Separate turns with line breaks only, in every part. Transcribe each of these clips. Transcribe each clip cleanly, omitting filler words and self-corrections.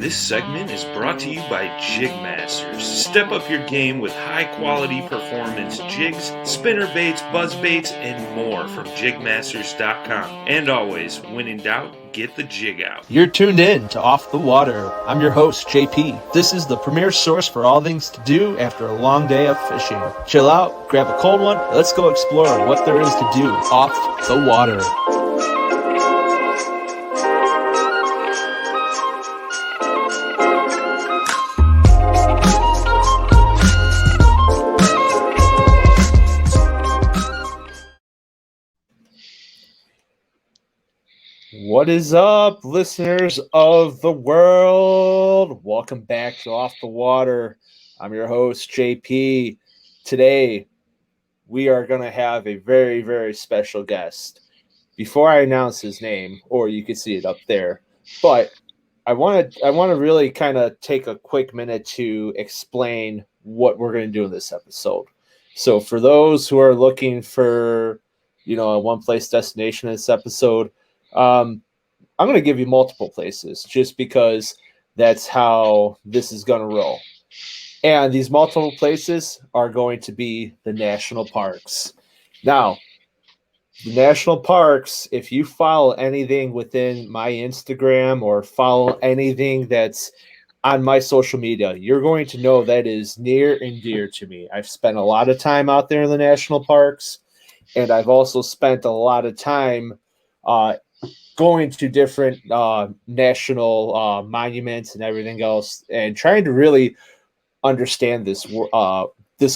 This segment is brought to you by Jig Masters. Step up your game with high quality performance jigs, spinner baits, buzz baits, and more from jigmasters.com. And always, when in doubt, get the jig out.
You're tuned in to Off the Water. I'm your host, JP. This is the premier source for all things to do after a long day of fishing. Chill out, grab a cold one, let's go explore what there is to do off the water. What is up, listeners of the world? Welcome back to Off the Water. I'm your host, JP. Today, we are going to have a very, very special guest. Before I announce his name, or you can see it up there, but I want to really kind of take a quick minute to explain what we're going to do in this episode. So for those who are looking for, a one-place destination in this episode, I'm going to give you multiple places just because that's how this is going to roll. And these multiple places are going to be the national parks. Now, the national parks, if you follow anything within my Instagram or follow anything that's on my social media, you're going to know that is near and dear to me. I've spent a lot of time out there in the national parks, and I've also spent a lot of time going to different national monuments and everything else, and trying to really understand this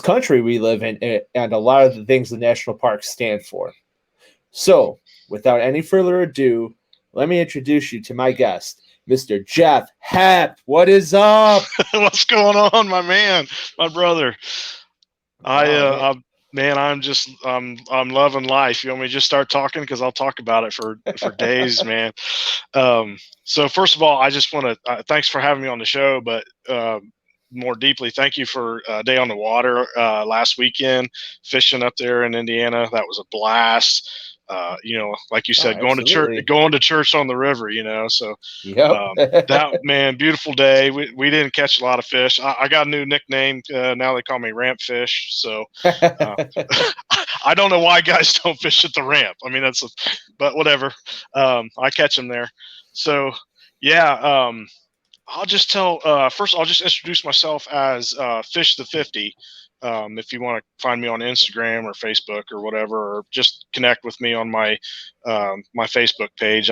country we live in and a lot of the things the national parks stand for. So, without any further ado, let me introduce you to my guest, Mr. Jeff Hepp. What is up?
What's going on, my man, my brother? Man, I'm loving life. You want me to just start talking? Because I'll talk about it for days, man. So first of all, I just want to thanks for having me on the show, but more deeply, thank you for Day on the Water last weekend, fishing up there in Indiana. That was a blast. Like you said, going to church on the river, so that, man, beautiful day. We didn't catch a lot of fish. I got a new nickname. Now they call me Ramp Fish. So I don't know why guys don't fish at the ramp. I mean, but whatever. I catch them there. So yeah, I'll just first I'll just introduce myself as Fish the 50. If you want to find me on Instagram or Facebook or whatever, or just connect with me on my my Facebook page,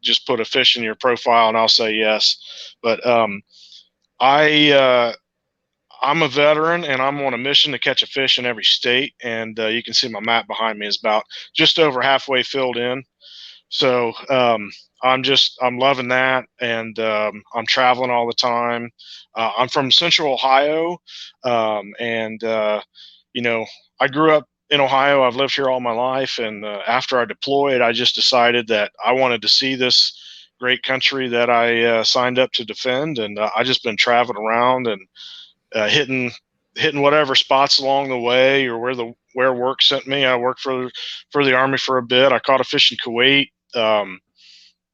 just put a fish in your profile and I'll say yes. But I'm a veteran and I'm on a mission to catch a fish in every state. And you can see my map behind me is about just over halfway filled in. So I'm loving that, and I'm traveling all the time. I'm from Central Ohio, and I grew up in Ohio. I've lived here all my life, and after I deployed, I just decided that I wanted to see this great country that I signed up to defend, and I just been traveling around and hitting whatever spots along the way or where work sent me. I worked for the Army for a bit. I caught a fish in Kuwait.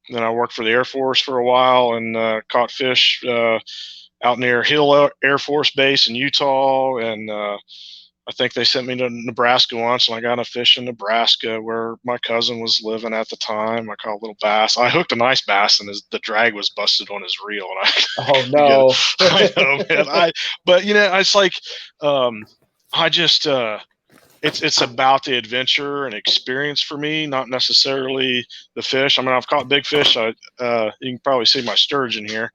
Then I worked for the Air Force for a while and caught fish out near Hill Air Force Base in Utah. And I think they sent me to Nebraska once, and I got a fish in Nebraska where my cousin was living at the time. I caught a little bass. I hooked a nice bass, and the drag was busted on his reel. And
oh no!
I know, man. But it's like I just. It's about the adventure and experience for me, not necessarily the fish. I mean, I've caught big fish. You can probably see my sturgeon here.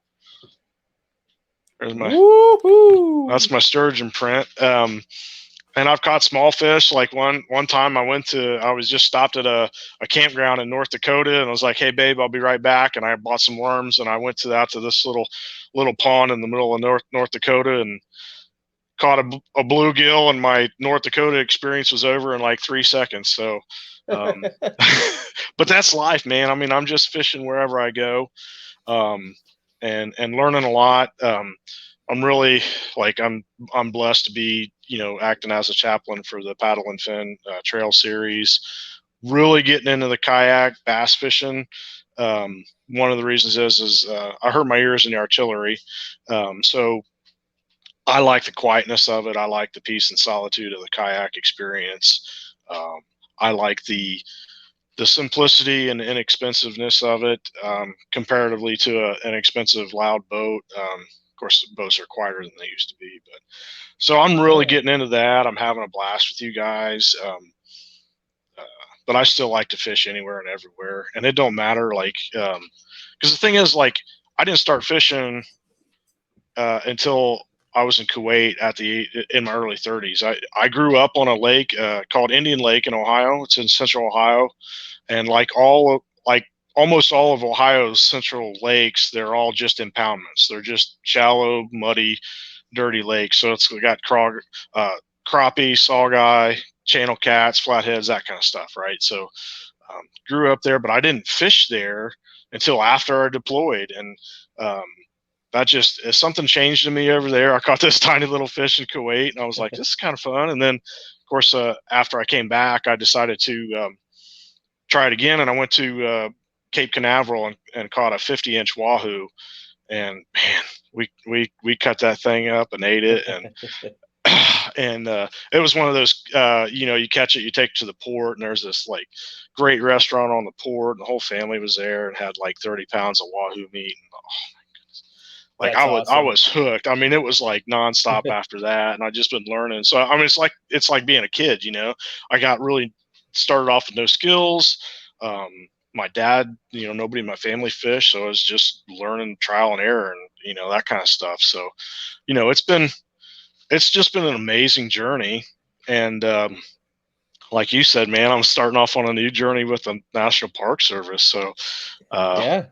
There's that's my sturgeon print. And I've caught small fish. Like one time I was just stopped at a campground in North Dakota, and I was like, "Hey babe, I'll be right back." And I bought some worms, and I went out to this little pond in the middle of North Dakota and caught a bluegill, and my North Dakota experience was over in like 3 seconds. So, but that's life, man. I mean, I'm just fishing wherever I go, and learning a lot. I'm really I'm blessed to be, acting as a chaplain for the Paddle and Fin Trail Series, really getting into the kayak bass fishing. One of the reasons is I hurt my ears in the artillery. So I like the quietness of it. I like the peace and solitude of the kayak experience. I like the simplicity and inexpensiveness of it, comparatively to an expensive, loud boat. Of course, boats are quieter than they used to be, but so I'm really getting into that. I'm having a blast with you guys. But I still like to fish anywhere and everywhere, and it don't matter. Like, because the thing is, like, I didn't start fishing until I was in Kuwait in my early 30s. I grew up on a lake called Indian Lake in Ohio. It's in central Ohio, and like almost all of Ohio's central lakes, they're all just impoundments. They're just shallow, muddy, dirty lakes. So it's got crappie, saugeye, channel cats, flatheads, that kind of stuff, right? So grew up there, but I didn't fish there until after I deployed, and that just something changed in me over there. I caught this tiny little fish in Kuwait, and I was like, this is kind of fun. And then, of course, after I came back, I decided to try it again, and I went to Cape Canaveral and caught a 50-inch wahoo, and man, we cut that thing up and ate it, and and it was one of those, you catch it, you take it to the port, and there's this like great restaurant on the port, and the whole family was there and had like 30 pounds of wahoo meat. And, oh my goodness. Like I was hooked. I mean, it was like nonstop after that, and I just been learning. So I mean, it's like being a kid, I got really started off with no skills. My dad, nobody in my family fished, so I was just learning trial and error and that kind of stuff. So, it's just been an amazing journey. And like you said, man, I'm starting off on a new journey with the National Park Service. So,
yeah.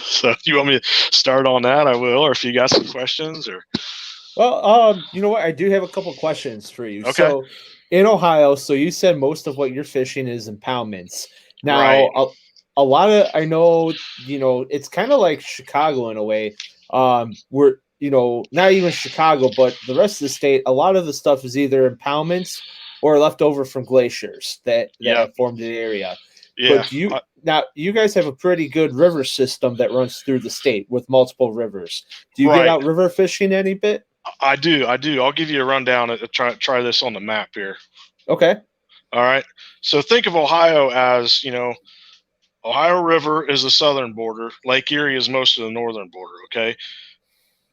So if you want me to start on that, I will. Or if you got some questions, or.
Well, you know what? I do have a couple questions for you.
Okay.
So, in Ohio, so you said most of what you're fishing is impoundments. Now,
Right.
a lot of, I know, it's kind of like Chicago in a way. We're, not even Chicago, but the rest of the state, a lot of the stuff is either impoundments or left over from glaciers that formed the area.
Yeah.
But now you guys have a pretty good river system that runs through the state with multiple rivers. Do you get out river fishing any bit?
I do. I'll give you a rundown. Try this on the map here.
Okay.
All right. So think of Ohio as, Ohio River is the southern border. Lake Erie is most of the northern border. Okay.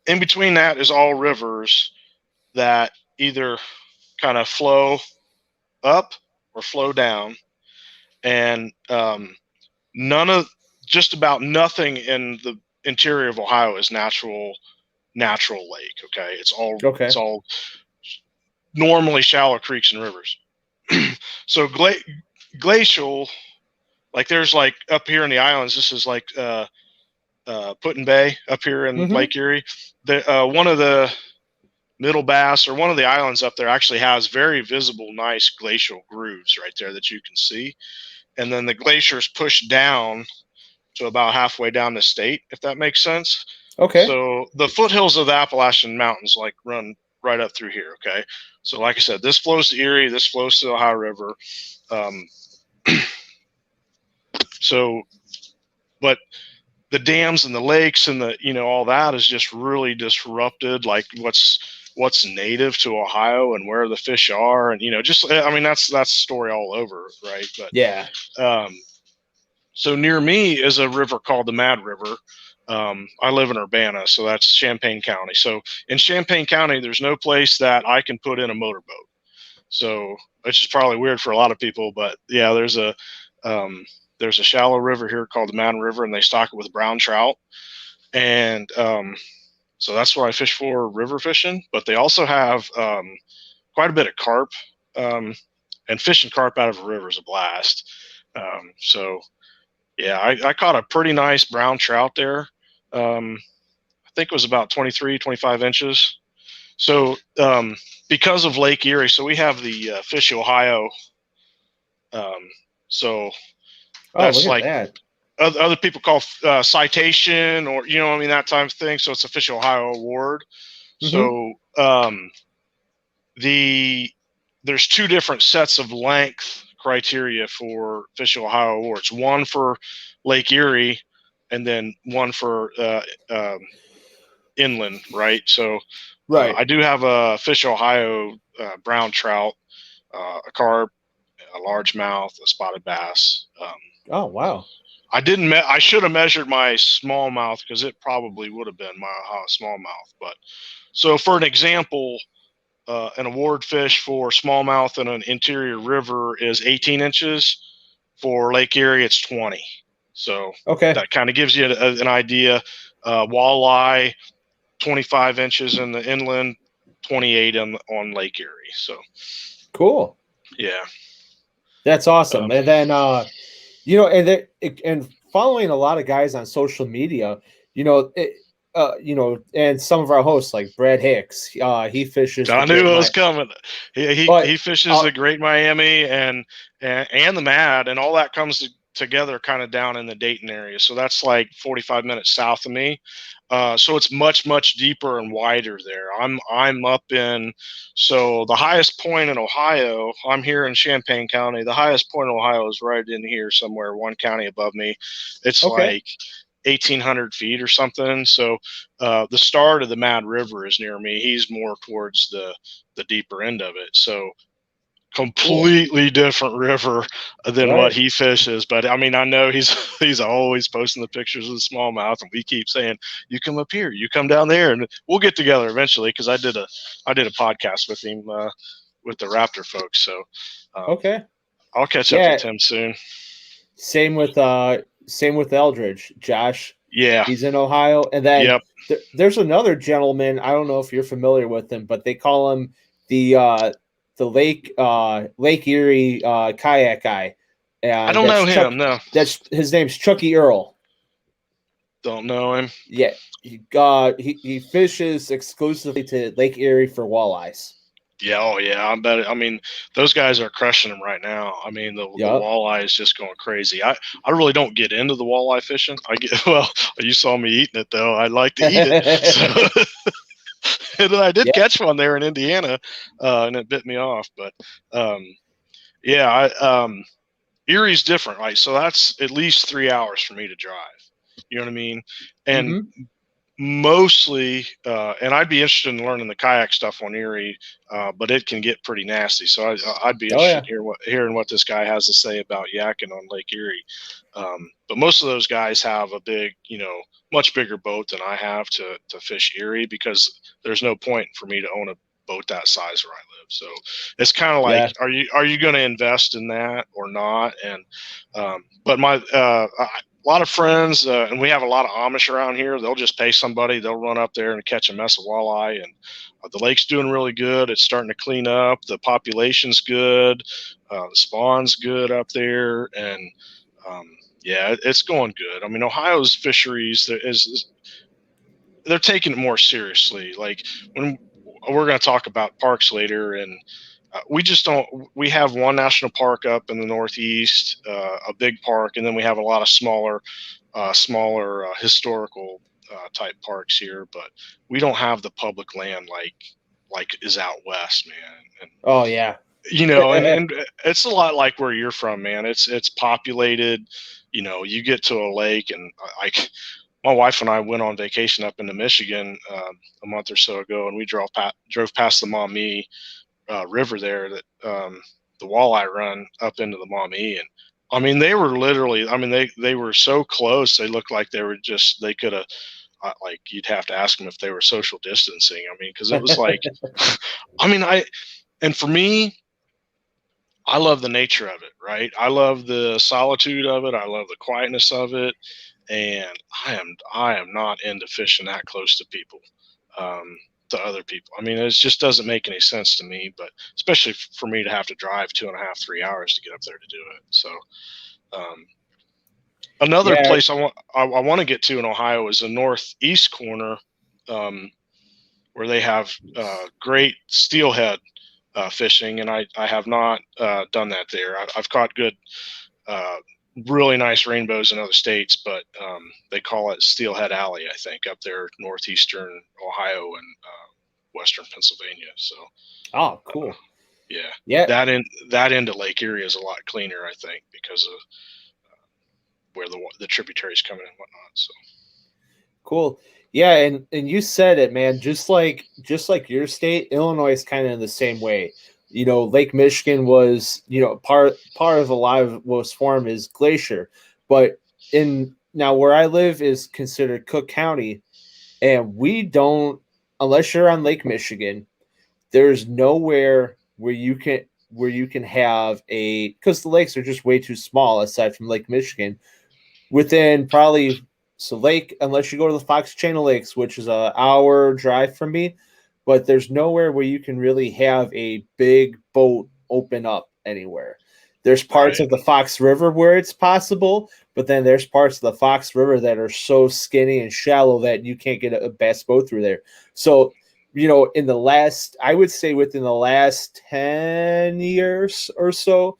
In between that is all rivers that either kind of flow up or flow down. And just about nothing in the interior of Ohio is natural lake. Okay. It's all normally shallow creeks and rivers. So glacial, like there's like up here in the islands, this is like Put-in Bay up here in Lake Erie. One of the Middle Bass, or one of the islands up there, actually has very visible, nice glacial grooves right there that you can see. And then the glaciers push down to about halfway down the state, if that makes sense.
Okay.
So the foothills of the Appalachian Mountains like run right up through here. Okay. So like I said, this flows to Erie, this flows to the Ohio River. So, but the dams and the lakes and the, all that is just really disrupted, like what's native to Ohio and where the fish are. And, that's the story all over. Right. But
yeah.
So near me is a river called the Mad River. I live in Urbana, so that's Champaign County. So in Champaign County, there's no place that I can put in a motorboat. So it's just probably weird for a lot of people, but yeah, there's a shallow river here called the Mad River, and they stock it with brown trout. And so that's what I fish for, river fishing. But they also have quite a bit of carp, and fishing carp out of a river is a blast. So yeah, I caught a pretty nice brown trout there. I think it was about 23, 25 inches. So because of Lake Erie, so we have the Fish Ohio. So that's like
that.
Other people call citation, or that type of thing. So it's a Fish Ohio award. So there's two different sets of length criteria for Fish Ohio awards. One for Lake Erie, and then one for inland, right? So
Right.
I do have a Fish Ohio brown trout, a carp, a largemouth, a spotted bass.
Oh, wow.
I didn't. I should have measured my smallmouth because it probably would have been my smallmouth. But so for an example, an award fish for smallmouth in an interior river is 18 inches. For Lake Erie, it's 20. So
Okay.
that kind of gives you an idea. Walleye, 25 inches in the inland, 28 on Lake Erie. So
Cool.
yeah.
That's awesome. And then, and following a lot of guys on social media, and some of our hosts like Brad Hicks, he fishes.
I knew it was coming. He fishes the Great Miami and the Mad, and all that comes together kind of down in the Dayton area. So that's like 45 minutes south of me. So it's much deeper and wider there. I'm up in, so the highest point in Ohio, I'm here in Champaign County. The highest point in Ohio is right in here somewhere, one county above me. It's like 1,800 feet or something. So the start of the Mad River is near me. He's more towards the deeper end of it. So completely different river than what he fishes. But I mean, I know he's always posting the pictures of the smallmouth, and we keep saying, you come up here, you come down there, and we'll get together eventually, because I did a podcast with him with the Raptor folks. So I'll catch up with him soon.
Same with Eldridge, Josh.
Yeah,
he's in Ohio. And then there's another gentleman, I don't know if you're familiar with him, but they call him the Lake Erie kayak guy.
I don't know him. No,
that's his name's Chucky Earl.
Don't know him.
Yeah, he fishes exclusively to Lake Erie for walleyes.
Yeah, oh yeah, I bet. I mean, those guys are crushing them right now. I mean, the walleye is just going crazy. I really don't get into the walleye fishing. You saw me eating it though. I like to eat it. So. And I did catch one there in Indiana, and it bit me off. But Erie's different, right? So that's at least 3 hours for me to drive. You know what I mean? And mostly, and I'd be interested in learning the kayak stuff on Erie, but it can get pretty nasty. So I'd be interested in hearing what this guy has to say about yakking on Lake Erie. But most of those guys have a big, much bigger boat than I have to fish Erie, because there's no point for me to own a boat that size where I live. So it's kind of like, are you going to invest in that or not? And but a lot of friends, and we have a lot of Amish around here. They'll just pay somebody. They'll run up there and catch a mess of walleye. And the lake's doing really good. It's starting to clean up. The population's good. The spawn's good up there. And it's going good. I mean, Ohio's fisheries they're taking it more seriously. Like, when we're going to talk about parks later, and we have one national park up in the Northeast, a big park, and then we have a lot of smaller historical type parks here, but we don't have the public land like is out west, man. And, and it's a lot like where you're from, man. It's populated. You get to a lake, and my wife and I went on vacation up into Michigan a month or so ago, and we drove past the Maumee river there, that the walleye run up into the Maumee. And I mean, they were literally, they were so close. They looked like they could have, like, you'd have to ask them if they were social distancing. I mean, because it was like, and for me, I love the nature of it, right? I love the solitude of it. I love the quietness of it. And I am not into fishing that close to people, to other people. I mean, it just doesn't make any sense to me, but especially for me to have to drive 2.5, 3 hours to get up there to do it. So, another place I want to get to in Ohio is the northeast corner, where they have great steelhead fishing, and I have not done that there. I've caught good, really nice rainbows in other states, but they call it Steelhead Alley, I think, up there northeastern Ohio and western Pennsylvania. So,
oh, cool.
Yeah. That end of Lake Erie is a lot cleaner, I think, because of where the tributaries coming in and whatnot. So
cool. Yeah, and you said it, man. Just like your state, Illinois is kind of in the same way. Lake Michigan was, part of a lot of what was formed is glacier, but now where I live is considered Cook County, and we don't, unless you're on Lake Michigan, there's nowhere where you can have because the lakes are just way too small aside from Lake Michigan within probably lake, unless you go to the Fox Channel Lakes, which is an hour drive from me, but there's nowhere where you can really have a big boat open up anywhere. There's parts of the Fox River where it's possible, but then there's parts of the Fox River that are so skinny and shallow that you can't get a bass boat through there. So, I would say within the last 10 years or so,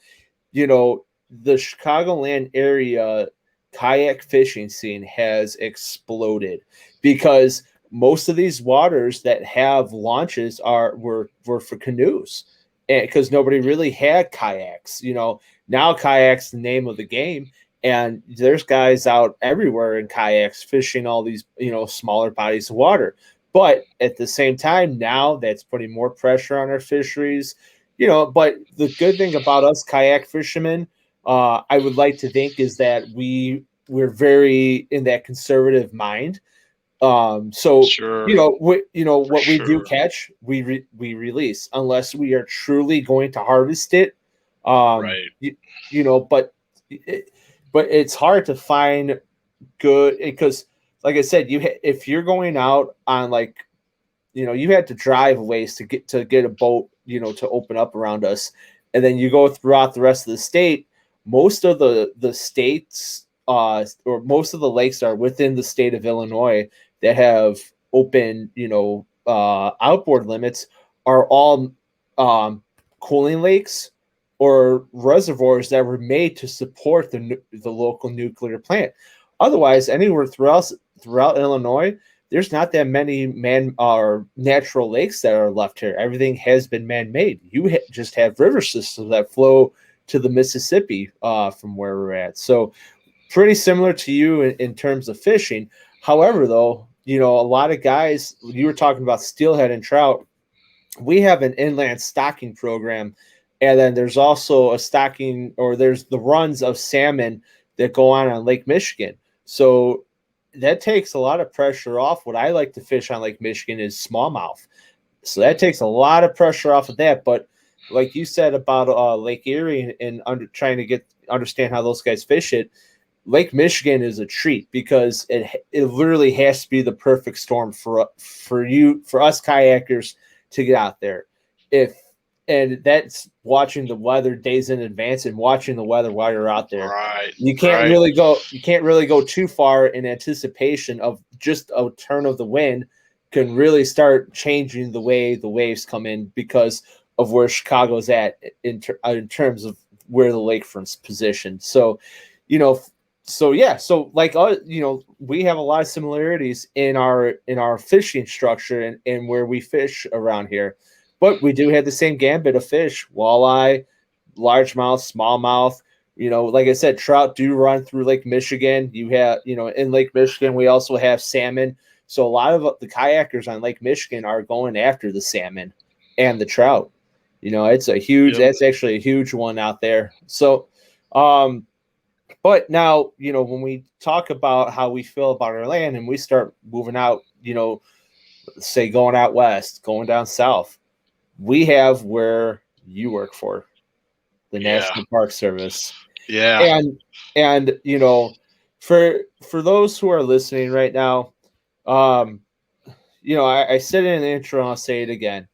the Chicagoland area kayak fishing scene has exploded because most of these waters that have launches were for canoes, and because nobody really had kayaks. Now kayaks the name of the game, and there's guys out everywhere in kayaks fishing all these smaller bodies of water. But at the same time, now that's putting more pressure on our fisheries. But the good thing about us kayak fishermen, I would like to think, is that we're very in that conservative mind. So
sure.
what we do catch, we release unless we are truly going to harvest it.
Right.
But it's hard to find good because, like I said, if you're going out on you had to drive a ways to get a boat, to open up around us, and then you go throughout the rest of the state. Most of the states, or most of the lakes are within the state of Illinois that have open, outboard limits are all cooling lakes or reservoirs that were made to support the local nuclear plant. Otherwise, anywhere throughout Illinois, there's not that many natural lakes that are left here. Everything has been man-made. You just have river systems that flow to the Mississippi from where we're at. So pretty similar to you in terms of fishing. However, though, a lot of guys, you were talking about steelhead and trout. We have an inland stocking program, and then there's also there's the runs of salmon that go on Lake Michigan. So that takes a lot of pressure off. What I like to fish on Lake Michigan is smallmouth. So that takes a lot of pressure off of that. But like you said about Lake Erie and trying to understand how those guys fish it, Lake Michigan is a treat because it literally has to be the perfect storm for us kayakers to get out there. And that's watching the weather days in advance and watching the weather while you're out there.
Right.
You can't really go too far in anticipation of just a turn of the wind can really start changing the way the waves come in because of where Chicago's at in terms of where the lakefront's positioned. So, we have a lot of similarities in our fishing structure and where we fish around here. But we do have the same gambit of fish: walleye, largemouth, smallmouth. Like I said, trout do run through Lake Michigan. You have, in Lake Michigan, we also have salmon. So a lot of the kayakers on Lake Michigan are going after the salmon and the trout. It's that's actually a huge one out there. So, but now, when we talk about how we feel about our land and we start moving out, say going out west, going down south, we have where you work for, the National Park Service.
Yeah.
And for those who are listening right now, I said it in the intro and I'll say it again.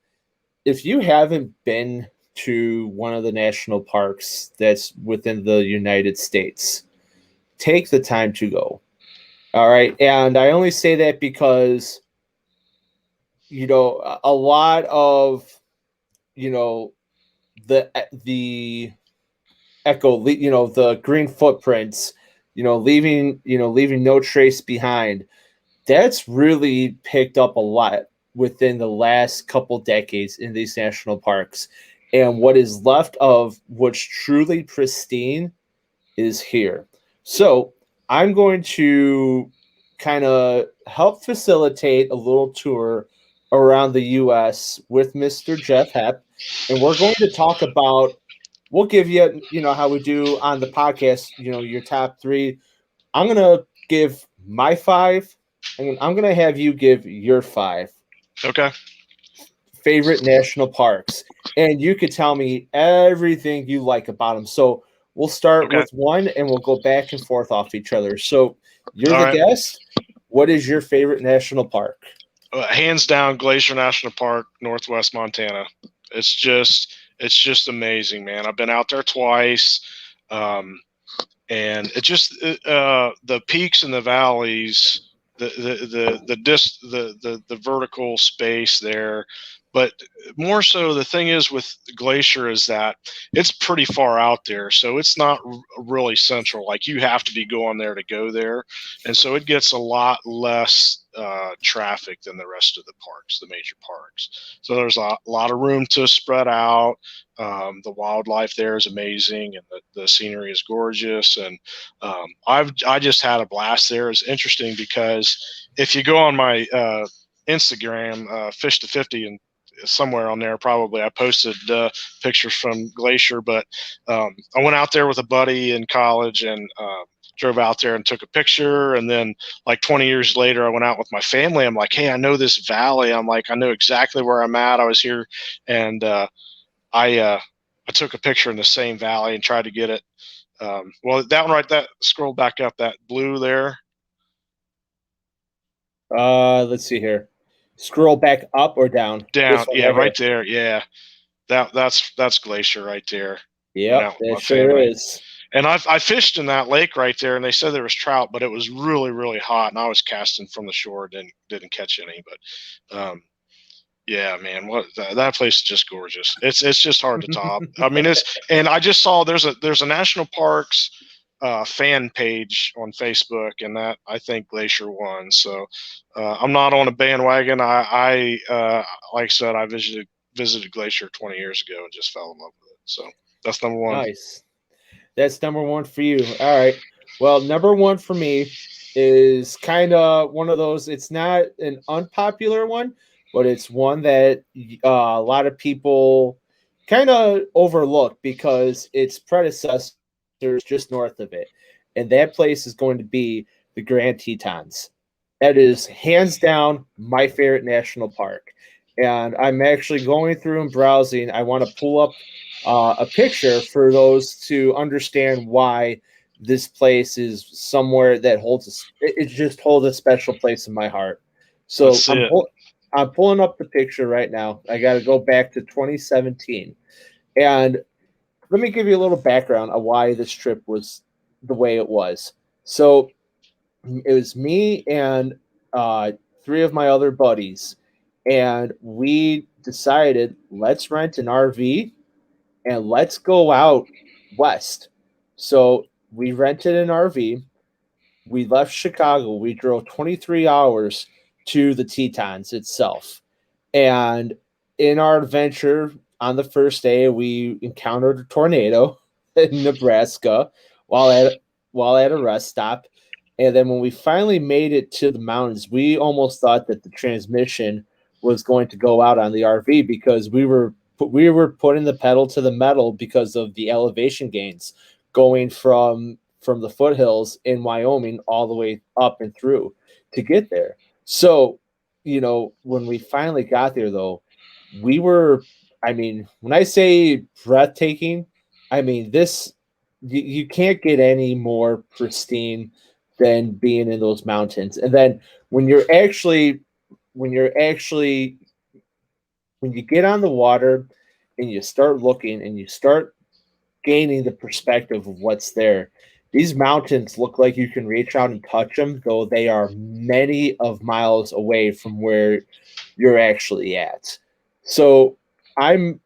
If you haven't been to one of the national parks that's within the United States, take the time to go. All right. And I only say that because, a lot of, the echo, the green footprints, leaving no trace behind. That's really picked up a lot within the last couple decades in these national parks. and what is left of what's truly pristine is here. So I'm going to kind of help facilitate a little tour around the U.S. with Mr. Jeff Hepp, and we're going to talk about. We'll give you, how we do on the podcast, your top three. I'm gonna give my five, and I'm gonna have you give your five
Okay.
favorite national parks, and you could tell me everything you like about them. So we'll start
Okay.
with one, and we'll go back and forth off each other. So you're
All
the
right.
guest. What is your favorite national park?
Hands down, Glacier National Park, Northwest Montana. It's just amazing, man. I've been out there twice, and it just the peaks and the valleys, the vertical space there. But more so, the thing is with Glacier is that it's pretty far out there, so it's not really central. Like you have to be going there to go there, and so it gets a lot less traffic than the rest of the parks, the major parks. So there's a lot of room to spread out. The wildlife there is amazing, and the scenery is gorgeous. And I just had a blast there. It's interesting because if you go on my Instagram, Fish to 50, and somewhere on there probably I posted pictures from Glacier, but I went out there with a buddy in college and drove out there and took a picture. And then like 20 years later, I went out with my family. I'm like, hey, I know this valley. I'm like, I know exactly where I'm at. I was here. And I took a picture in the same valley and tried to get it. Well, that one right, that scroll back up, that blue there.
Let's see here. Scroll back up or down?
Down, yeah, right
here.
there, yeah. That's Glacier right there.
Yep, it sure is.
And I fished in that lake right there, and they said there was trout, but it was really, really hot, and I was casting from the shore, didn't catch any. But yeah, man, that place is just gorgeous. It's just hard to top. I mean, and I just saw there's a national parks fan page on Facebook, and that I think Glacier won. So I'm not on a bandwagon. I like I said, I visited Glacier 20 years ago and just fell in love with it. So that's number one.
Nice. That's number one for you. All right. Well, number one for me is kind of one of those. It's not an unpopular one, but it's one that a lot of people kind of overlook because its predecessor is just north of it. And that place is going to be the Grand Tetons. That is hands down my favorite national park. And I'm actually going through and browsing. I want to pull up a picture for those to understand why this place is somewhere that it just holds a special place in my heart. So I'm pulling up the picture right now. I got to go back to 2017. And let me give you a little background of why this trip was the way it was. So it was me and three of my other buddies, and we decided let's rent an RV and let's go out west. So we rented an RV. We left Chicago. We drove 23 hours to the Tetons itself. And in our adventure on the first day, we encountered a tornado in Nebraska while at a rest stop. And then when we finally made it to the mountains, we almost thought that the transmission was going to go out on the RV because we were putting the pedal to the metal because of the elevation gains going from the foothills in Wyoming all the way up and through to get there. So, when we finally got there, though, we were, when I say breathtaking, this, you can't get any more pristine than being in those mountains. And then when you get on the water and you start looking and you start gaining the perspective of what's there, these mountains look like you can reach out and touch them, though they are many of miles away from where you're actually at. So I'm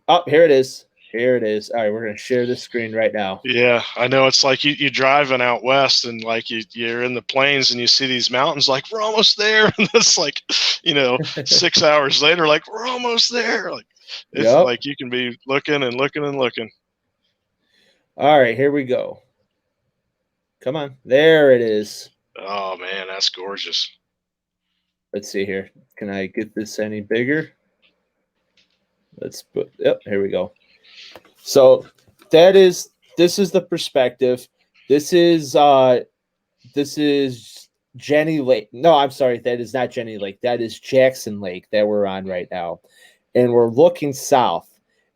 up. Here it is. Here it is. All right, we're going to share this screen right now.
Yeah, I know. It's like you're driving out west and like you're in the plains and you see these mountains like, we're almost there. And it's like, 6 hours later, like, we're almost there. Like, It's
Yep.
like you can be looking and looking and looking.
All right, here we go. Come on. There it is.
Oh man, that's gorgeous.
Let's see here. Can I get this any bigger? Let's put, yep, here we go. So this is the perspective. This is Jenny Lake. No, I'm sorry, that is not Jenny Lake. That is Jackson Lake that we're on right now. And we're looking south.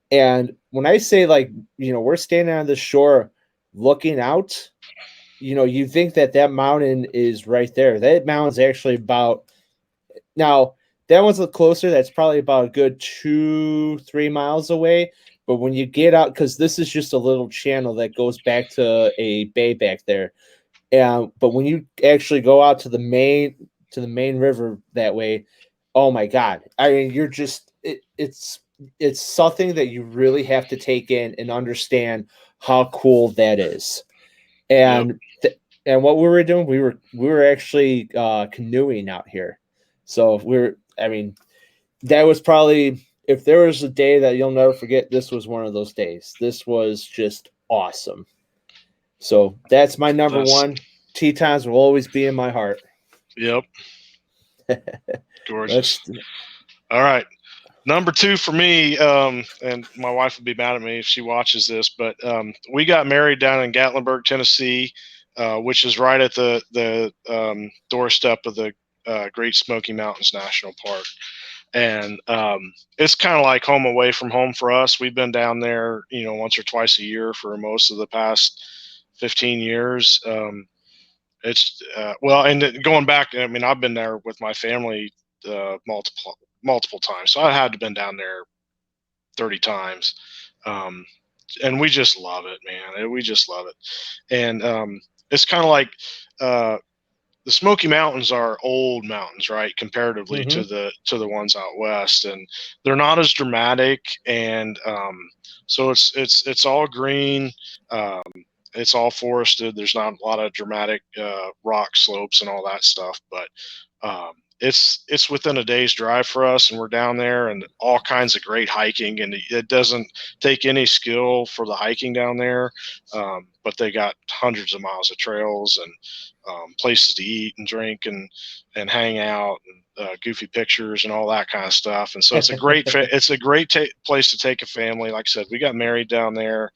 And when I say, like, we're standing on the shore looking out, you think that mountain is right there. That mountain's actually about, now that one's a little closer. That's probably about a good 2-3 miles away. But when you get out, because this is just a little channel that goes back to a bay back there. But when you actually go out to the main river that way, oh my God. I mean, you're just, it's something that you really have to take in and understand how cool that is. And and what we were doing, we were actually canoeing out here. So that was probably, if there was a day that you'll never forget, this was one of those days. This was just awesome. So that's my number one. Tetons will always be in my heart.
Yep. Gorgeous. All right. Number 2 for me, and my wife would be mad at me if she watches this, but we got married down in Gatlinburg, Tennessee, which is right at the doorstep of the Great Smoky Mountains National Park. And it's kind of like home away from home for us. We've been down there, once or twice a year for most of the past 15 years. It's and going back, I mean, I've been there with my family multiple times. So I had to been down there 30 times. And we just love it, man. We just love it. And it's kind of like the Smoky Mountains are old mountains, right? Comparatively to the ones out west, and they're not as dramatic. And so it's all green. It's all forested. There's not a lot of dramatic rock slopes and all that stuff, but it's within a day's drive for us, and we're down there, and all kinds of great hiking. And it doesn't take any skill for the hiking down there, but they got hundreds of miles of trails and places to eat and drink and hang out and goofy pictures and all that kind of stuff. And so it's a great place to take a family. Like I said, we got married down there.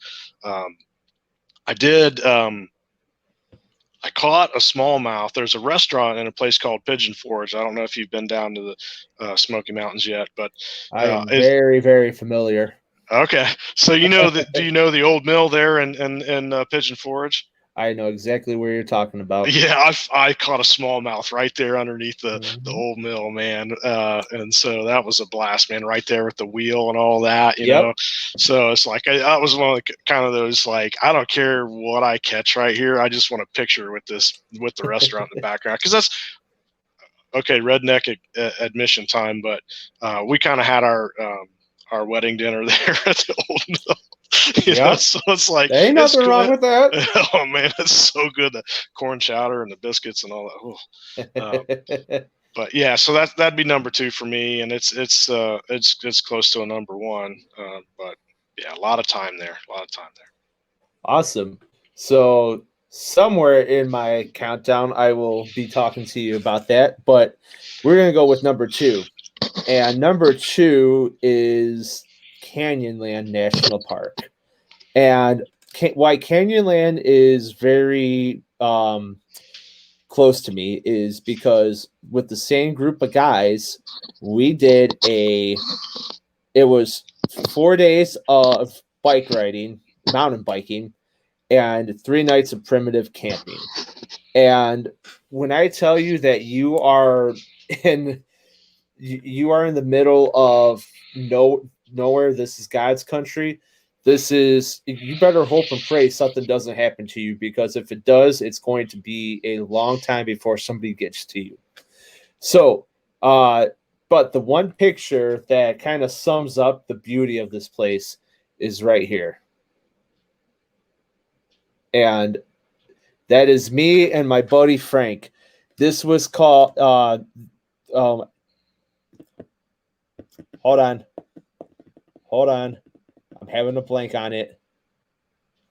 I caught a smallmouth. There's a restaurant in a place called Pigeon Forge. I don't know if you've been down to the Smoky Mountains yet, but
I am very, very familiar.
Okay, so do you know the old mill there in Pigeon Forge?
I know exactly where you're talking about.
Yeah, I caught a smallmouth right there underneath the old mill, man. And so that was a blast, man, right there with the wheel and all that, you know. So it's like, I was one of the kind of those, like, I don't care what I catch right here. I just want a picture with the restaurant in the background. Because that's, okay, redneck admission time, but we kind of had our wedding dinner there at the old mill. You know, so it's like,
there ain't nothing wrong with that.
Oh man, it's so good, the corn chowder and the biscuits and all that. But yeah, so that'd be number 2 for me, and it's close to a number 1. But yeah, a lot of time there.
Awesome. So somewhere in my countdown, I will be talking to you about that, but we're gonna go with number 2, and number 2 is Canyonland National Park. And why Canyonland is very close to me is because with the same group of guys, we did it was 4 days of bike riding, mountain biking, and 3 nights of primitive camping. And when I tell you that you are in the middle of nowhere, this is God's country. You better hope and pray something doesn't happen to you, because if it does, it's going to be a long time before somebody gets to you. So, but the one picture that kind of sums up the beauty of this place is right here. And that is me and my buddy Frank. This was called, hold on. Hold on. I'm having a blank on it.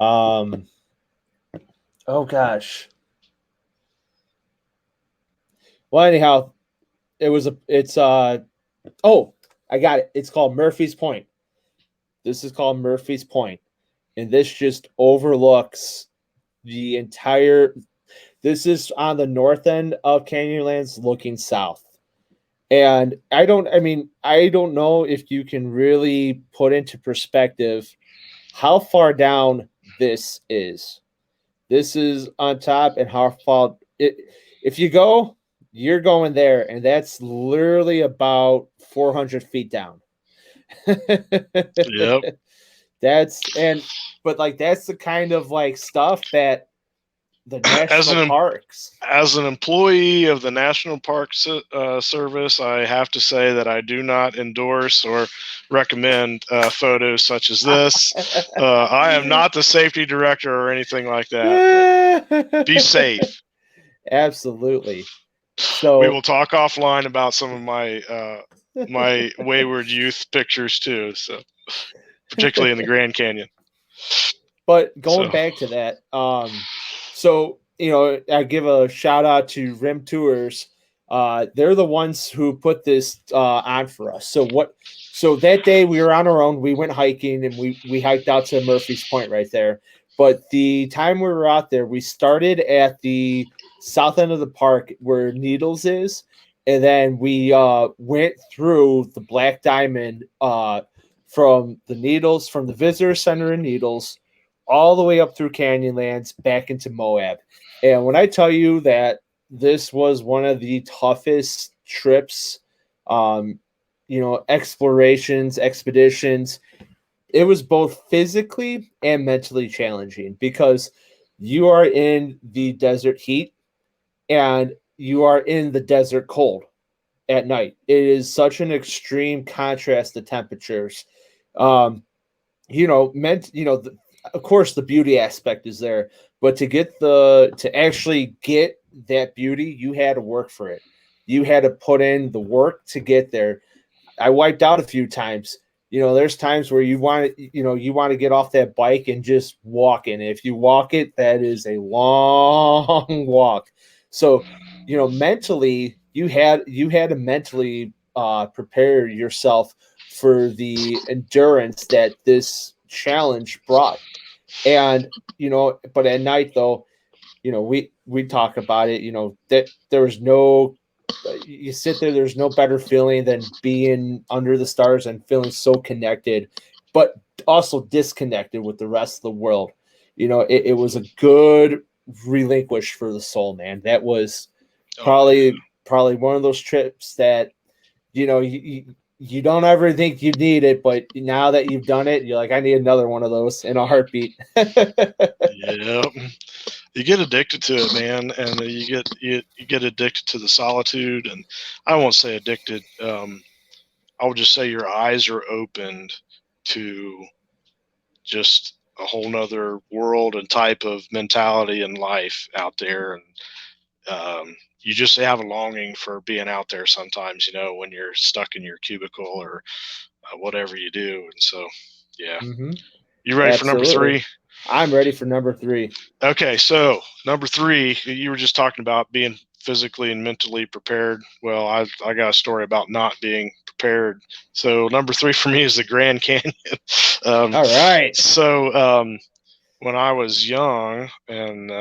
Oh gosh. Well, anyhow, it's oh, I got it. It's called Murphy's Point. This is called Murphy's Point. And this just overlooks the entire. This is on the north end of Canyonlands looking south. And I don't know if you can really put into perspective how far down this is. This is on top, and how far if you go, you're going there, and that's literally about 400 feet down.
Yep.
That's the kind of like stuff that the national parks.
As an employee of the National Park Service, I have to say that I do not endorse or recommend photos such as this. I am not the safety director or anything like that. Be safe.
Absolutely. So
we will talk offline about some of my my wayward youth pictures too. So, particularly in the Grand Canyon.
But going back to that, so I give a shout out to Rim Tours. They're the ones who put this on for us. So that day we were on our own. We went hiking and we hiked out to Murphy's Point right there. But the time we were out there, we started at the south end of the park where Needles is, and then we went through the Black Diamond from the Visitor Center in Needles all the way up through Canyonlands back into Moab. And when I tell you that this was one of the toughest trips, expeditions, it was both physically and mentally challenging because you are in the desert heat and you are in the desert cold at night. It is such an extreme contrast to temperatures. Of course the beauty aspect is there, but to actually get that beauty, you had to work for it. You had to put in the work to get there. I wiped out a few times. There's times where you want to get off that bike and just walk in. If you walk it, that is a long walk. So, mentally, you had to mentally prepare yourself for the endurance that this challenge brought. And, but at night though, we talk about it, that there was no, you sit there, there's no better feeling than being under the stars and feeling so connected, but also disconnected with the rest of the world. It was a good relinquish for the soul, man. That was probably one of those trips that, you don't ever think you need it, but now that you've done it, you're like, I need another one of those in a heartbeat.
Yeah. You get addicted to it, man, and you get addicted to the solitude. And I won't say addicted. I would just say your eyes are opened to just a whole nother world and type of mentality and life out there. And you just have a longing for being out there sometimes, when you're stuck in your cubicle or whatever you do. And so, yeah.
Mm-hmm.
You ready
Absolutely.
for number 3?
I'm ready for number 3.
Okay, so number 3, you were just talking about being physically and mentally prepared. Well, I got a story about not being prepared. So number 3 for me is the Grand Canyon.
All right.
So when I was young and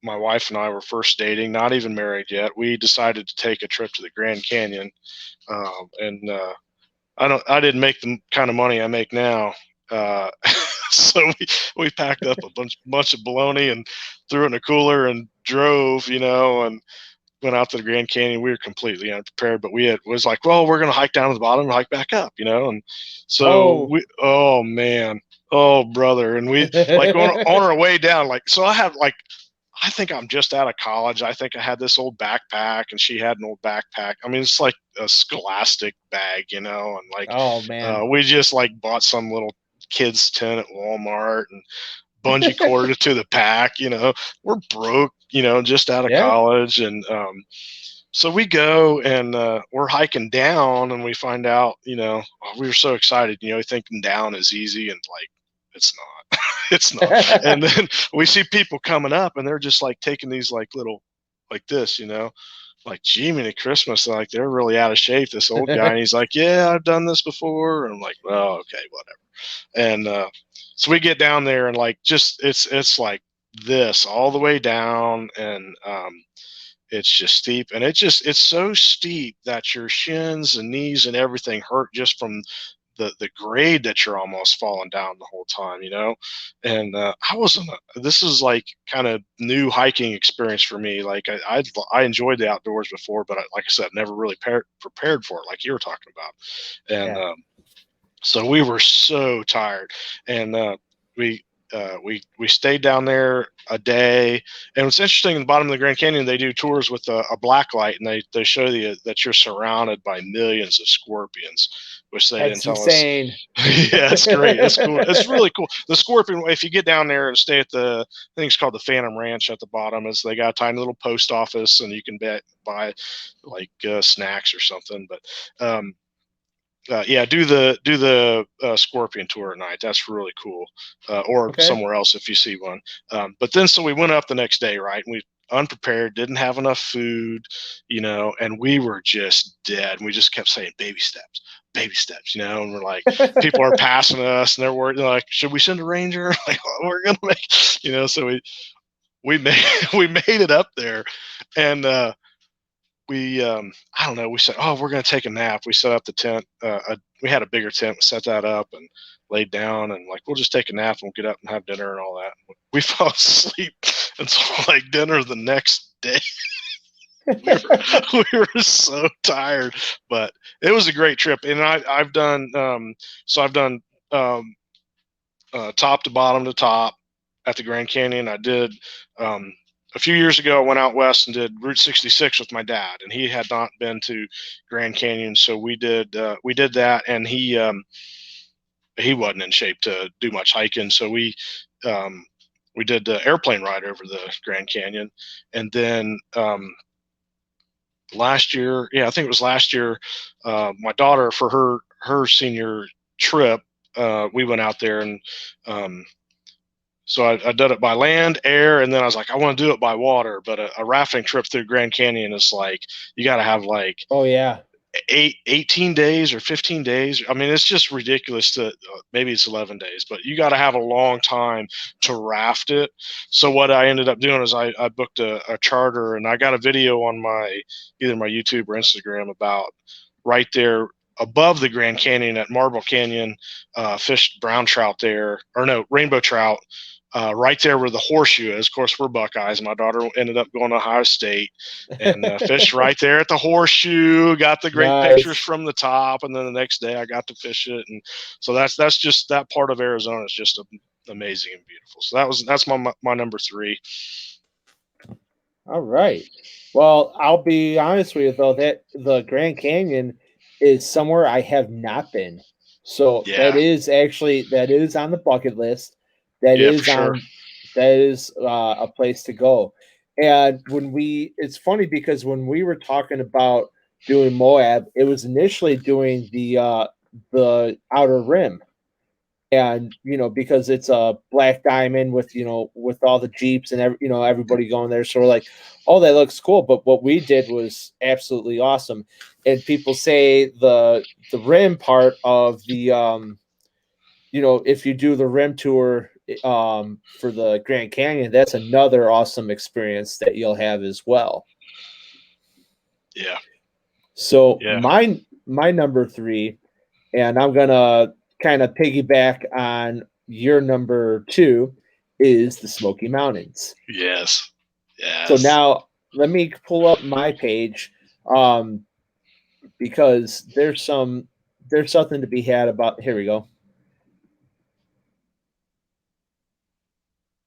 my wife and I were first dating, not even married yet, we decided to take a trip to the Grand Canyon. I didn't make the kind of money I make now. So we packed up a bunch of bologna and threw it in a cooler and drove, and went out to the Grand Canyon. We were completely unprepared, but was like, well, we're going to hike down to the bottom and hike back up, and so oh man, oh brother. And we like on our way down, so I think I'm just out of college. I think I had this old backpack and she had an old backpack. I mean, it's like a Scholastic bag, and
oh man,
we just bought some little kids tent at Walmart and bungee corded to the pack. We're broke, just out of college. And So we go and we're hiking down, and we find out, we were so excited, thinking down is easy, and like it's not, it's not. And then we see people coming up, and they're just like taking these like little, like this, like gee, many Christmas, like they're really out of shape. This old guy, and he's like, yeah, I've done this before, and I'm like, well, okay, whatever. And so we get down there, and like just it's like this all the way down, and it's just steep, and it's so steep that your shins and knees and everything hurt just from the grade that you're almost falling down the whole time, And I wasn't. This is like kind of new hiking experience for me. Like I enjoyed the outdoors before, but like I said, never really prepared for it, like you were talking about. And so we were so tired, and we we stayed down there a day. And what's interesting, in the bottom of the Grand Canyon, they do tours with a black light, and they show you that you're surrounded by millions of scorpions, which they didn't tell
insane.
us. Yeah, it's great. It's cool. It's really cool. The scorpion, if you get down there and stay at I think it's called the Phantom Ranch at the bottom, is they got a tiny little post office, and you can buy like snacks or something. But do the scorpion tour at night. That's really cool. Or somewhere else if you see one. But then, so we went up the next day, right? And we unprepared, didn't have enough food, and we were just dead. And we just kept saying baby steps, and we're like, people are passing us, and they're worried, like, should we send a ranger? Like, we're gonna make, so we made it up there, and we I don't know, we said, oh, we're going to take a nap. We set up the tent. We had a bigger tent. We set that up and laid down, and like, we'll just take a nap and we'll get up and have dinner and all that. We fell asleep until like dinner the next day. we were so tired, but it was a great trip. And I've done top to bottom to top at the Grand Canyon. I did a few years ago, I went out west and did Route 66 with my dad, and he had not been to Grand Canyon, so we did that, and he wasn't in shape to do much hiking, so we did the airplane ride over the Grand Canyon, and then last year, I think it was last year, my daughter, for her senior trip, we went out there, and so I did it by land, air, and then I was like, I want to do it by water. But a rafting trip through Grand Canyon is like, you got to have like, 18 days or 15 days. I mean, it's just ridiculous to maybe it's 11 days, but you got to have a long time to raft it. So what I ended up doing is I booked a charter, and I got a video on either my YouTube or Instagram about right there above the Grand Canyon at Marble Canyon, fished brown trout there, or no, rainbow trout. Right there where the horseshoe is. Of course, we're Buckeyes. My daughter ended up going to Ohio State and fished right there at the horseshoe. Got the great pictures from the top, and then the next day I got to fish it. And so that's just, that part of Arizona is just amazing and beautiful. So that's my number 3.
All right. Well, I'll be honest with you though, that the Grand Canyon is somewhere I have not been. So that is on the bucket list. That is a place to go. And it's funny because when we were talking about doing Moab, it was initially doing the outer rim. And, because it's a black diamond with all the Jeeps and everybody going there. So we're like, oh, that looks cool. But what we did was absolutely awesome. And people say the rim part of the, if you do the rim tour for the Grand Canyon, that's another awesome experience that you'll have as well.
Yeah.
So my number 3, and I'm gonna kind of piggyback on your number 2, is the Smoky Mountains.
Yes.
So now let me pull up my page, because there's something to be had about. Here we go.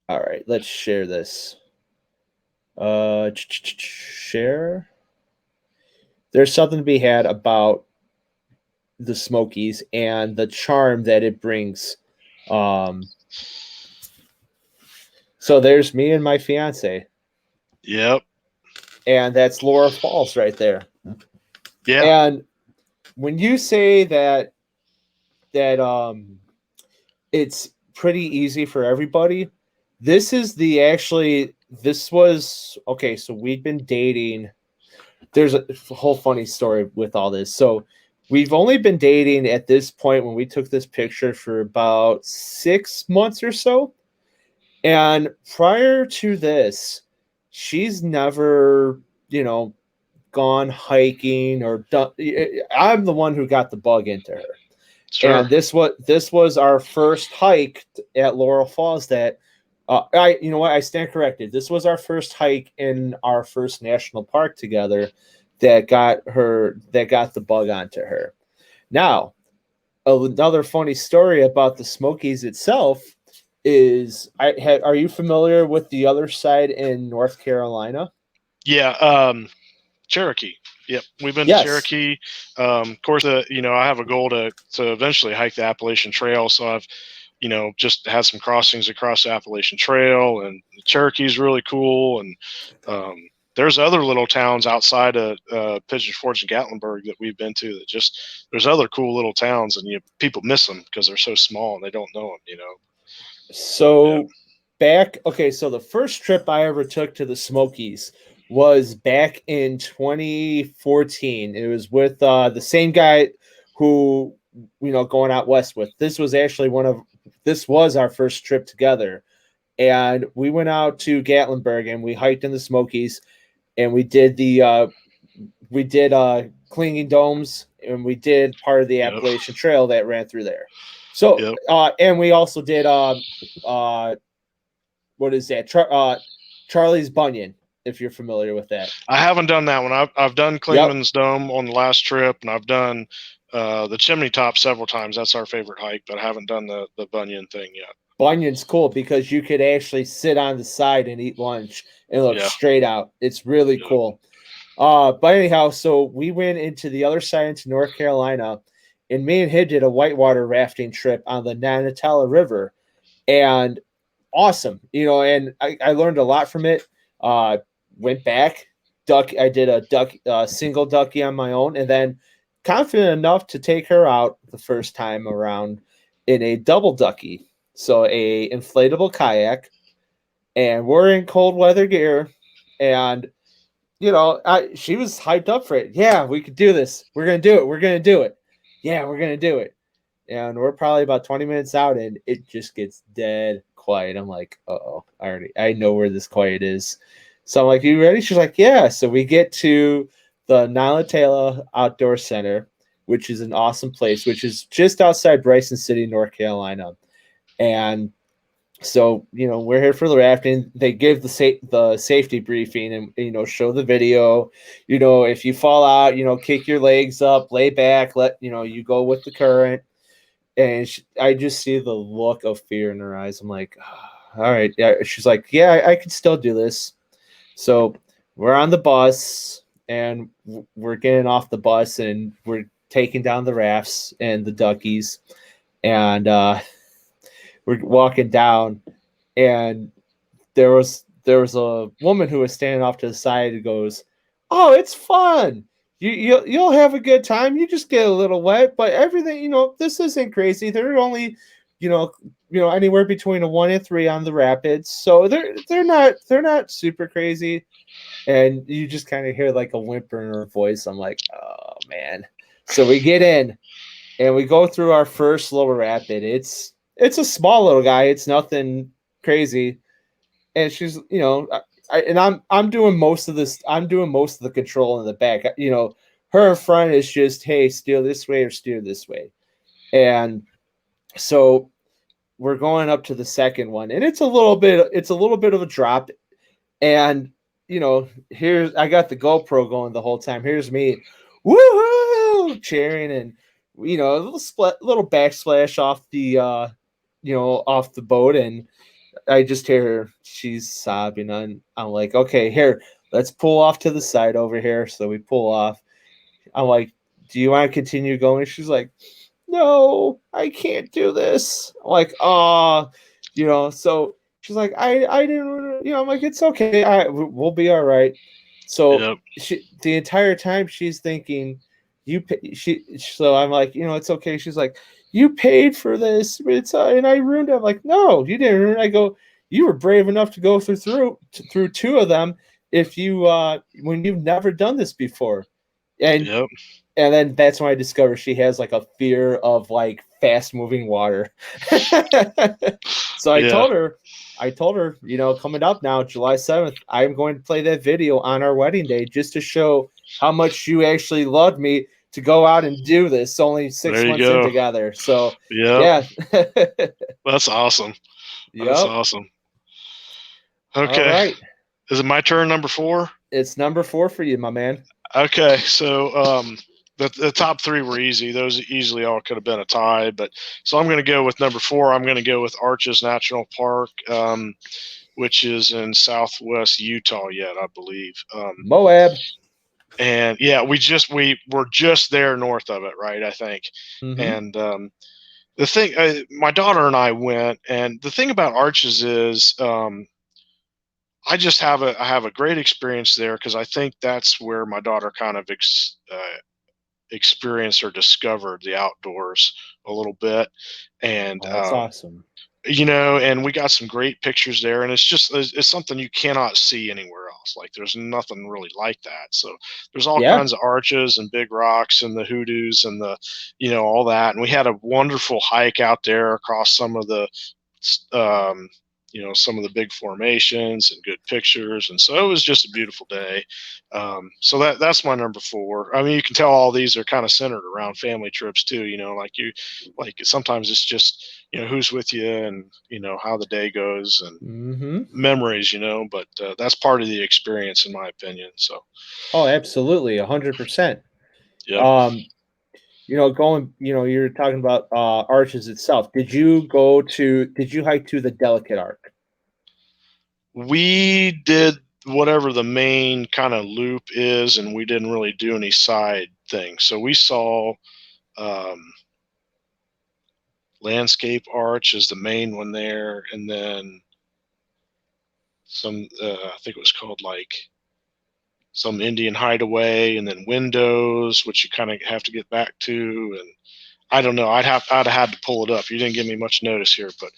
All right, let's share this. Share. There's something to be had about the Smokies and the charm that it brings. So there's me and my fiance.
Yep.
and that's Laurel Falls right there.
Yeah.
And when you say that it's pretty easy for everybody, this was okay. So we'd been dating. There's a whole funny story with all this. So we've only been dating at this point when we took this picture for about 6 months or so. And prior to this, she's never, gone hiking or done. I'm the one who got the bug into her.
Sure.
And this was our first hike at Laurel Falls that I stand corrected. This was our first hike in our first national park together that got the bug onto her. Now, another funny story about the Smokies itself is are you familiar with the other side in North Carolina?
Yeah. Cherokee. Yep, we've been to Cherokee. Of course, I have a goal to eventually hike the Appalachian Trail. So I've, just had some crossings across the Appalachian Trail, and Cherokee's really cool. And there's other little towns outside of Pigeon Forge and Gatlinburg that we've been to that there's other cool little towns, and people miss them because they're so small and they don't know them.
So so the first trip I ever took to the Smokies was back in 2014. It was with the same guy who, going out west with. This was our first trip together. And we went out to Gatlinburg and we hiked in the Smokies, and we did Clinging Domes, and we did part of the Appalachian Trail that ran through there. So, and we also did what is that? Charlie's Bunyan, if you're familiar with that.
I haven't done that one. I've done Clingman's Dome on the last trip, and I've done the Chimney Top several times. That's our favorite hike, but I haven't done the Bunyan thing yet.
Bunyan's cool because you could actually sit on the side and eat lunch and look straight out. It's really cool. But anyhow, so we went into the other side into North Carolina, and me and him did a whitewater rafting trip on the Nanatella River, and awesome, and I learned a lot from it. Went back, I did a single ducky on my own, and then confident enough to take her out the first time around in a double ducky. So a inflatable kayak, and we're in cold weather gear, and she was hyped up for it. Yeah, we could do this. We're gonna do it. We're gonna do it. Yeah, we're gonna do it. And we're probably about 20 minutes out, and it just gets dead quiet. I'm like, uh-oh, I know where this quiet is. So I'm like, you ready? She's like, yeah. So we get to the Nanatella Outdoor Center, which is an awesome place, which is just outside Bryson City, North Carolina. And so, we're here for the rafting. They give the safety briefing and, show the video. If you fall out, kick your legs up, lay back, you go with the current. And I just see the look of fear in her eyes. I'm like, oh, all right. Yeah. She's like, yeah, I could still do this. So we're on the bus, and we're getting off the bus, and we're taking down the rafts and the duckies. And we're walking down, and there was a woman who was standing off to the side who goes, "Oh, it's fun. You'll have a good time. You just get a little wet, but everything, this isn't crazy. They're only, anywhere between a 1 and 3 on the rapids, so they're not super crazy." And you just kind of hear like a whimper in her voice. I'm like, oh man. So we get in, and we go through our first little rapid. It's a small little guy. It's nothing crazy. And she's, I'm doing most of this. I'm doing most of the control in the back. Her front is just, hey, steer this way or steer this way. And so we're going up to the second one, and it's a little bit of a drop. And, I got the GoPro going the whole time. Here's me, woohoo, cheering, and, a little backsplash off the, off the boat. And I just hear her, she's sobbing. I'm like, okay, here, let's pull off to the side over here. So we pull off. I'm like, do you want to continue going? She's like, no, I can't do this. I'm like, so she's like, I didn't, I'm like, it's okay. We'll be all right. So
Yep.
the entire time she's thinking, so I'm like, it's okay. She's like, you paid for this. It's and I ruined it. I'm like, no, you didn't ruin it. I go, you were brave enough to go through two of them if you when you've never done this before. And
Yep.
and then that's when I discovered she has like a fear of like fast moving water. So I
Yeah.
told her, coming up now, July 7th, I'm going to play that video on our wedding day just to show how much you actually loved me to go out and do this only 6
There you
months in
go.
together. So
Yep.
yeah.
That's awesome. That's
Yep.
awesome.
All
Okay.
right.
Is it my turn, number 4?
It's number 4 for you, my man.
Okay. So the top 3 were easy. Those easily all could have been a tie. But so I'm going to go with number 4. I'm going to go with Arches National Park, which is in southwest Utah yet, I believe.
Moab.
And yeah, we were just there north of it, right? I think.
Mm-hmm.
And the thing, my daughter and I went, and the thing about Arches is, I just have a great experience there because I think that's where my daughter kind of experienced or discovered the outdoors a little bit, and
Oh, that's awesome.
and we got some great pictures there, and it's something you cannot see anywhere else. Like there's nothing really like that. So there's all
Yeah.
kinds of arches and big rocks and the hoodoos and the all that, and we had a wonderful hike out there across some of the um, some of the big formations and good pictures, and so it was just a beautiful day. So that's my number 4. I mean, you can tell all these are kind of centered around family trips too. Like sometimes it's just who's with you and how the day goes and
Mm-hmm.
memories. But that's part of the experience, in my opinion. So.
Oh, absolutely, 100%.
Yeah.
Going, you're talking about Arches itself. Did you hike to the Delicate Arc?
We did whatever the main kind of loop is, and we didn't really do any side things. So we saw Landscape Arch is the main one there, and then some I think it was called like some Indian Hideaway, and then Windows, which you kind of have to get back to, and I don't know. I'd have had to pull it up. You didn't give me much notice here, but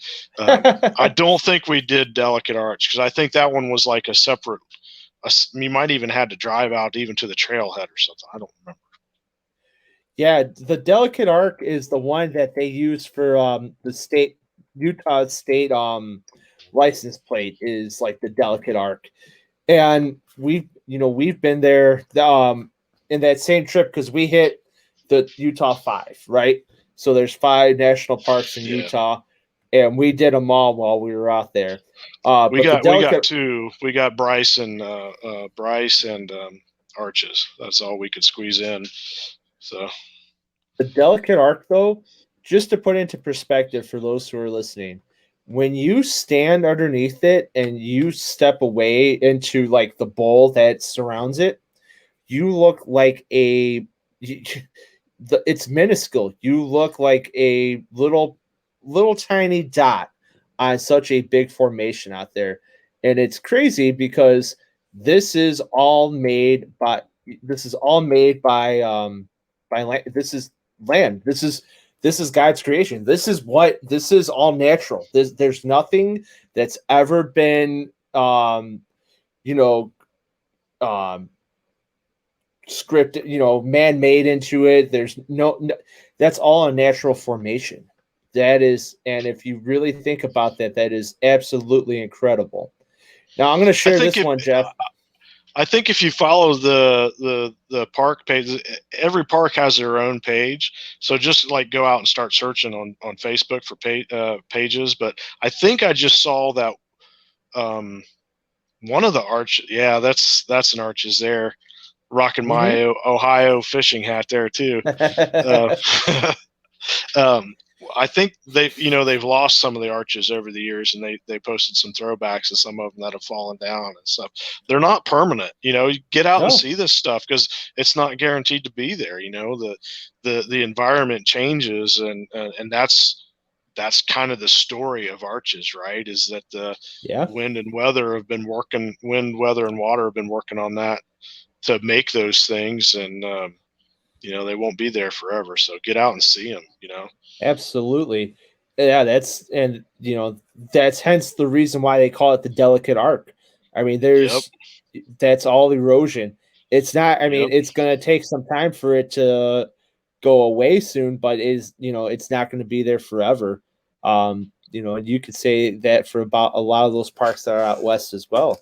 I don't think we did Delicate Arch because I think that one was like a separate. You might even had to drive out even to the trailhead or something. I don't remember.
Yeah, the Delicate Arc is the one that they use for the Utah state license plate is like the Delicate Arc, and we've been there in that same trip because we hit the Utah 5, right? So there's 5 national parks in Utah, and we did them all while we were out there.
We got 2. We got Bryce and Arches. That's all we could squeeze in. So
the Delicate Arc, though, just to put into perspective for those who are listening, when you stand underneath it and you step away into like the bowl that surrounds it, you look like it's minuscule. You look like a little tiny dot on such a big formation out there. And it's crazy because this is all made by land. This is land. This is God's creation. This is all natural. There's nothing that's ever been scripted, man-made into it. There's no, that's all a natural formation. That is, and if you really think about that, that is absolutely incredible. Now I'm going to share this one, Jeff.
I think if you follow the park page, every park has their own page. So just like go out and start searching on Facebook for pages. But I think I just saw that one of the arch. Yeah, that's an Arches there. Rocking my Ohio fishing hat there too. I think they've lost some of the arches over the years, and they posted some throwbacks of some of them that have fallen down and stuff. They're not permanent. You get out and see this stuff because it's not guaranteed to be there. The environment changes, and that's that's kind of the story of Arches, right? Is that the
Yeah.
wind, weather, and water have been working on that to make those things, and they won't be there forever. So get out and see them.
Absolutely. Yeah, that's hence the reason why they call it the delicate arc. I mean,
Yep.
that's all erosion. It's not, I mean,
Yep.
it's going to take some time for it to go away soon, but it's not going to be there forever. And you could say that for about a lot of those parks that are out west as well.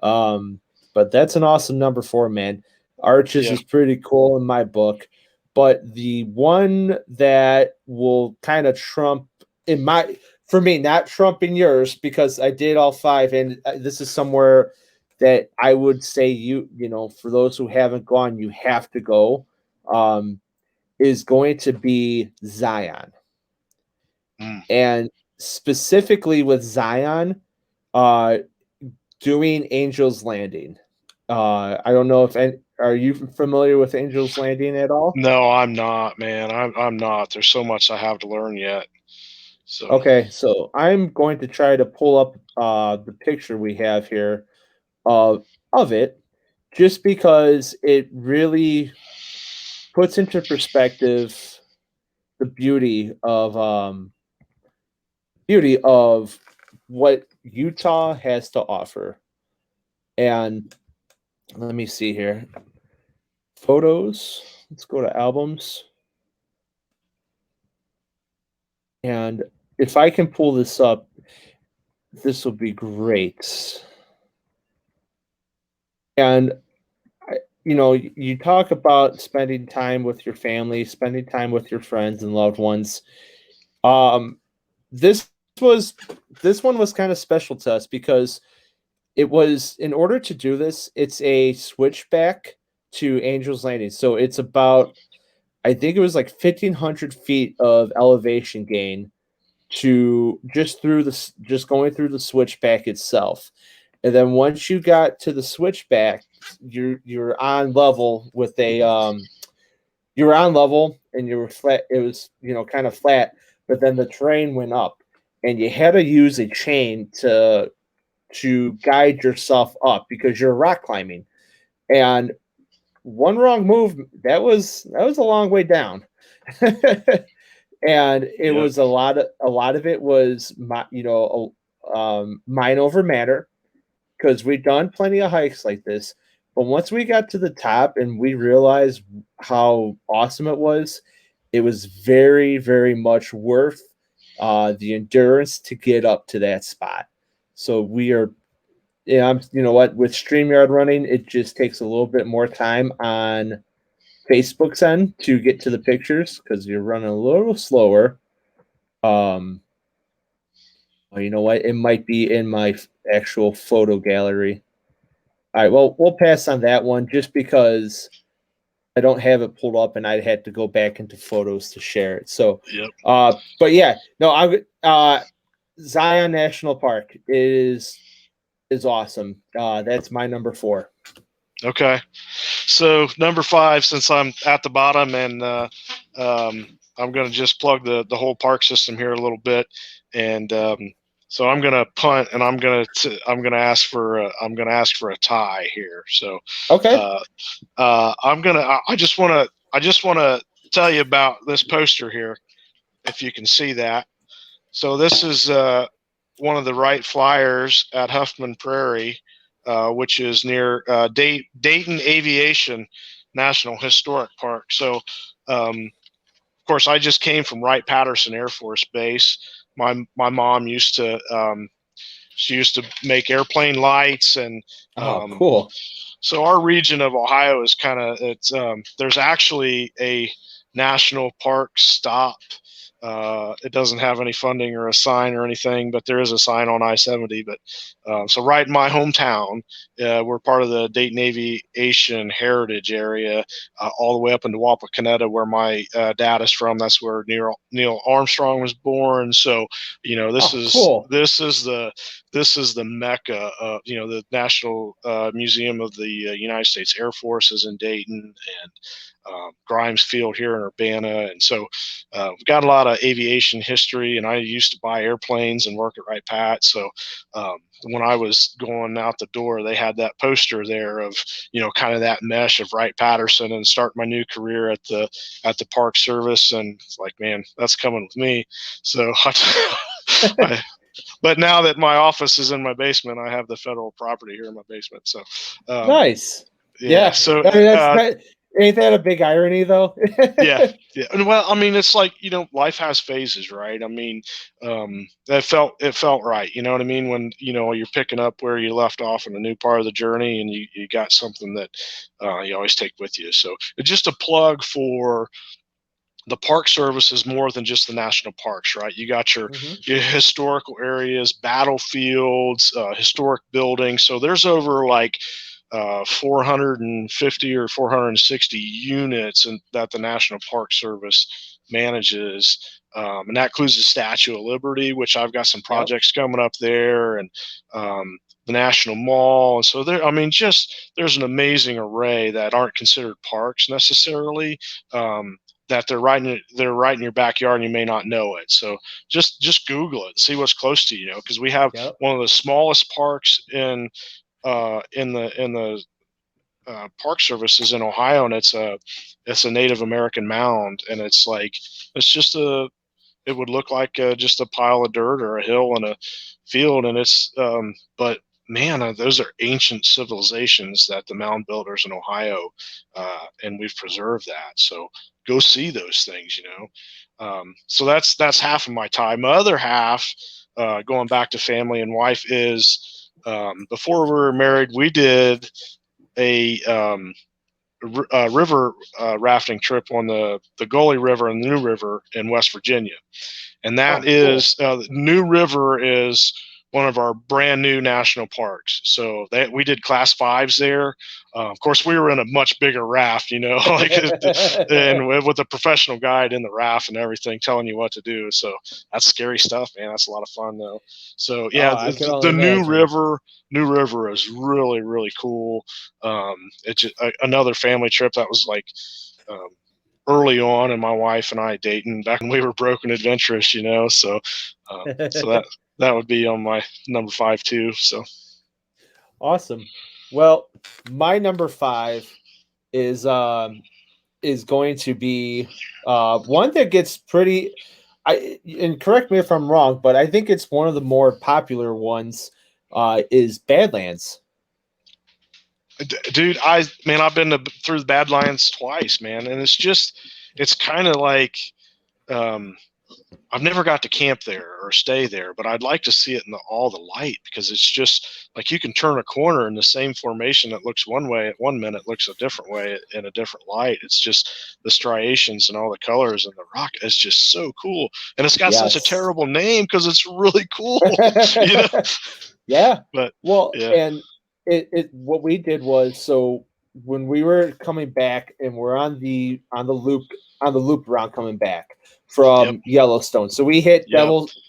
But that's an awesome number 4, man. Arches
Yeah.
is pretty cool in my book. But the one that will kind of trump for me, not trumping yours, because I did all 5, and this is somewhere that I would say for those who haven't gone, you have to go, is going to be Zion. And specifically with Zion, doing Angel's Landing. I don't know are you familiar with Angel's Landing at all?
No, I'm not, man. I'm not. There's so much I have to learn yet. So
Okay, so I'm going to try to pull up the picture we have here of it, just because it really puts into perspective the beauty of what Utah has to offer. And let me see here. Photos. Let's go to albums. And if I can pull this up, this will be great. And you talk about spending time with your family, spending time with your friends and loved ones. This one was kind of special to us because it was, in order to do this, it's a switchback to Angel's Landing. So it's about, I think it was like 1,500 feet of elevation gain to just going through the switchback itself. And then once you got to the switchback, you're on level with you were on level and you were flat. It was, kind of flat, but then the terrain went up and you had to use a chain to guide yourself up because you're rock climbing. And one wrong move, that was a long way down. And it was a lot of it was mind over matter, because we've done plenty of hikes like this. But once we got to the top and we realized how awesome it was very, very much worth the endurance to get up to that spot. So we are, you know what, with StreamYard running, it just takes a little bit more time on Facebook's end to get to the pictures because you're running a little slower. You know what? It might be in my actual photo gallery. All right, well, we'll pass on that one just because I don't have it pulled up and I'd had to go back into photos to share it. So, but yeah, no, Zion National Park is awesome. That's my number 4.
Okay. So number 5, since I'm at the bottom, and I'm going to just plug the whole park system here a little bit, and so I'm going to punt, and I'm going to ask for a tie here. So
okay,
I just want to tell you about this poster here, if you can see that. So this is one of the Wright Flyers at Huffman Prairie, which is near Dayton Aviation National Historic Park. So, of course, I just came from Wright-Patterson Air Force Base. My mom used to make airplane lights, and
cool.
So our region of Ohio is kind of there's actually a national park stop. It doesn't have any funding or a sign or anything, but there is a sign on I-70. But so right in my hometown, we're part of the Dayton Aviation Heritage Area, all the way up into Wapakoneta, where my dad is from. That's where Neil Armstrong was born. So this is
cool.
this is the this is the mecca of, the National Museum of the United States Air Force is in Dayton, and Grimes Field here in Urbana. And so we've got a lot of aviation history, and I used to buy airplanes and work at Wright Pat. So when I was going out the door, they had that poster there of, kind of that mesh of Wright Patterson and start my new career at the Park Service. And it's like, man, that's coming with me. So but now that my office is in my basement, I have the federal property here in my basement. So
nice.
Yeah. So
I mean, ain't that a big irony though?
yeah. Well, I mean, it's like, life has phases, right? I mean, it felt right. You know what I mean? When, you're picking up where you left off in a new part of the journey, and you got something that you always take with you. So it's just a plug for the Park Service is more than just the national parks, right? You got your historical areas, battlefields, historic buildings. So there's over like 450 or 460 units that the National Park Service manages. And that includes the Statue of Liberty, which I've got some projects coming up there, and the National Mall. And so there's an amazing array that aren't considered parks necessarily. That they're right in your backyard, and you may not know it. So just Google it and see what's close to you, because we have one of the smallest parks in the Park Services in Ohio, and it's a Native American mound, and it would look like just a pile of dirt or a hill and a field, and it's but man, those are ancient civilizations that the mound builders in Ohio, and we've preserved that. So go see those things, So that's half of my time. My other half, going back to family and wife, is before we were married, we did a river rafting trip on the Gully River and the New River in West Virginia. And that is New River is one of our brand new national parks. So we did class 5s there. Of course, we were in a much bigger raft, and with a professional guide in the raft and everything telling you what to do. So that's scary stuff, man. That's a lot of fun though. So yeah, the New River is really, really cool. It's just another family trip that was like early on in my wife and I dating back when we were broke and adventurous, so that would be on my number 5 too. So
awesome. Well, my number 5 is going to be one that gets pretty. And correct me if I'm wrong, but I think it's one of the more popular ones. Is Badlands.
Dude, I've been through the Badlands twice, man, and it's kind of like I've never got to camp there or stay there, but I'd like to see it in all the light, because it's just like you can turn a corner in the same formation that looks one way at 1 minute looks a different way in a different light. It's just the striations and all the colors and the rock. It's just so cool, and it's got such a terrible name because it's really cool.
Yeah,
but
and it what we did was, so when we were coming back and we're on the loop around coming back from Yellowstone, so we hit Devil's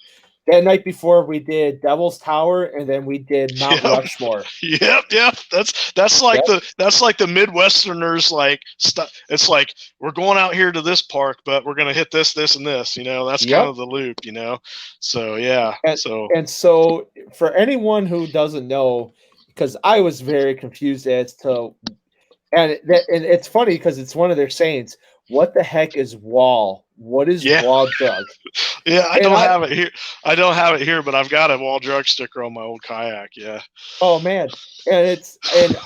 that night before. We did Devil's Tower, and then we did Mount Rushmore.
That's like the Midwesterners like stuff. It's like, we're going out here to this park, but we're gonna hit this, and this. That's kind of the loop. So
and so for anyone who doesn't know, because I was very confused as to, and it's funny because it's one of their sayings. What the heck is wall? What is wall drug?
I don't have it here. I don't have it here, but I've got a wall drug sticker on my old kayak. Yeah.
Oh man, and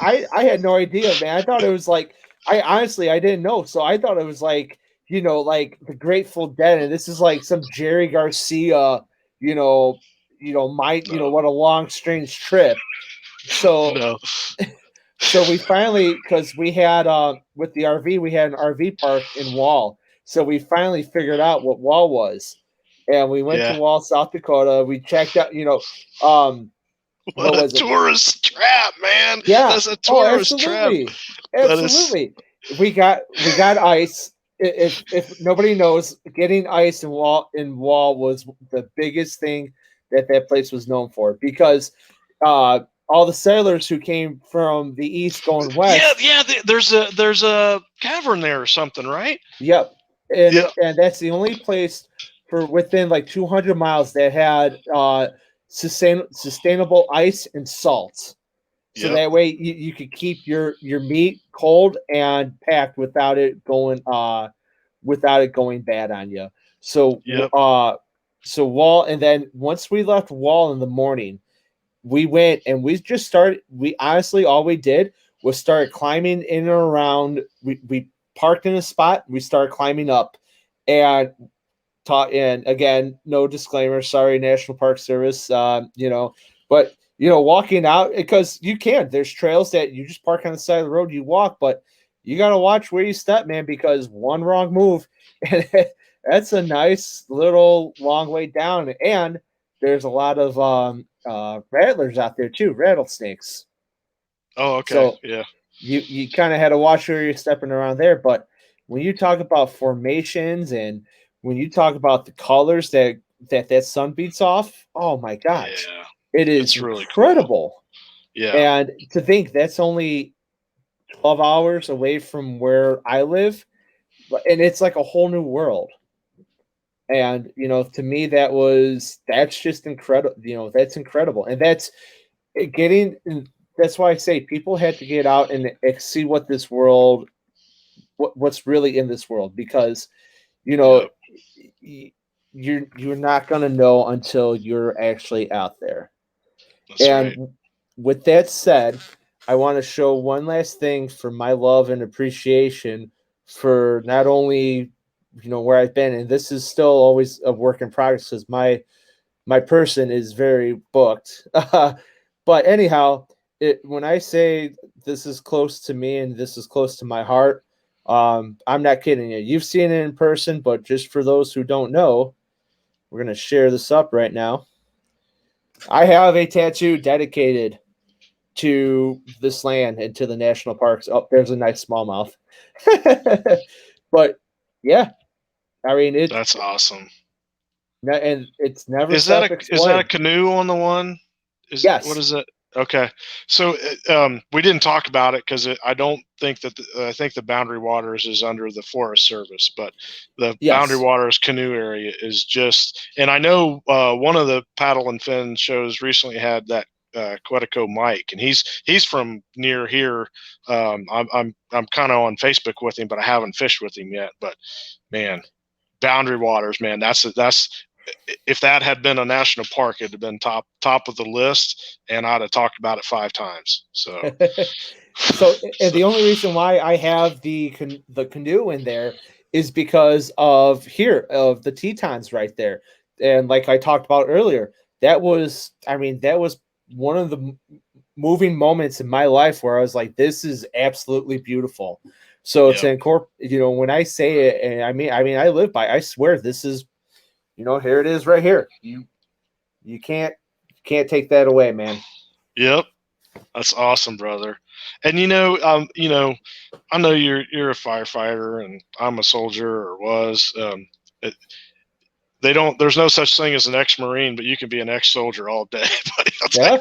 I had no idea, man. I thought it was like, I honestly didn't know, so I thought it was like like the Grateful Dead, and this is like some Jerry Garcia, what a long strange trip. So.
No.
So we finally, because we had with the RV, we had an RV park in Wall. So we finally figured out what Wall was, and we went to Wall, South Dakota. We checked out,
what a tourist trap, man!
Yeah,
that's a tourist trap.
Absolutely. We got ice. If nobody knows, getting ice in Wall was the biggest thing that place was known for, because all the settlers who came from the east going west.
Yeah. There's a cavern there or something, right?
Yep, and that's the only place for within like 200 miles that had sustainable ice and salt. So that way you could keep your meat cold and packed without it going bad on you. So so Wall, and then once we left Wall in the morning, we went and we just started. We honestly all we did was start climbing in and around. We parked in a spot. We started climbing up, and taught. And again, no disclaimer. Sorry, National Park Service. But walking out, because you can. There's trails that you just park on the side of the road. You walk, but you got to watch where you step, man, because one wrong move, and that's a nice little long way down. And there's a lot of rattlers out there too, rattlesnakes.
Oh, okay.
So
yeah.
You kind of had to watch where you're stepping around there. But when you talk about formations and when you talk about the colors that sun beats off, oh my gosh, it is
really
incredible.
Cool. Yeah.
And to think that's only 12 hours away from where I live, and it's like a whole new world. And to me, that's just incredible. That's incredible, and that's getting. That's why I say people had to get out and see what this world, what's really in this world, because you're not gonna know until you're actually out there.
That's right.
With that said, I want to show one last thing for my love and appreciation for not only where I've been, and this is still always a work in progress because my person is very booked. But anyhow, when I say this is close to me and this is close to my heart, I'm not kidding you. You've seen it in person, but just for those who don't know, we're gonna share this up right now. I have a tattoo dedicated to this land and to the national parks. Oh, there's a nice smallmouth. But yeah, I mean
that's awesome.
And it's never.
Is that a canoe on the one?
Yes.
What is it? Okay, so we didn't talk about it because I don't think that I think the Boundary Waters is under the Forest Service, but the Boundary Waters canoe area is just. And I know one of the paddle and fin shows recently had that Quetico Mike, and he's from near here. I'm kind of on Facebook with him, but I haven't fished with him yet. But man, Boundary Waters, man, that's if that had been a national park, it'd have been top of the list, and I'd have talked about it 5 times. So,
and the only reason why I have the canoe in there is because of the Tetons right there, and like I talked about earlier, that was one of the moving moments in my life where I was like, this is absolutely beautiful. So to incorporate, when I say it, and I mean I live by, I swear this is. Here it is right here. You can't take that away, man.
Yep. That's awesome, brother. And I know you're a firefighter and I'm a soldier or was. There's no such thing as an ex-Marine, but you can be an ex-soldier all day.
Yeah.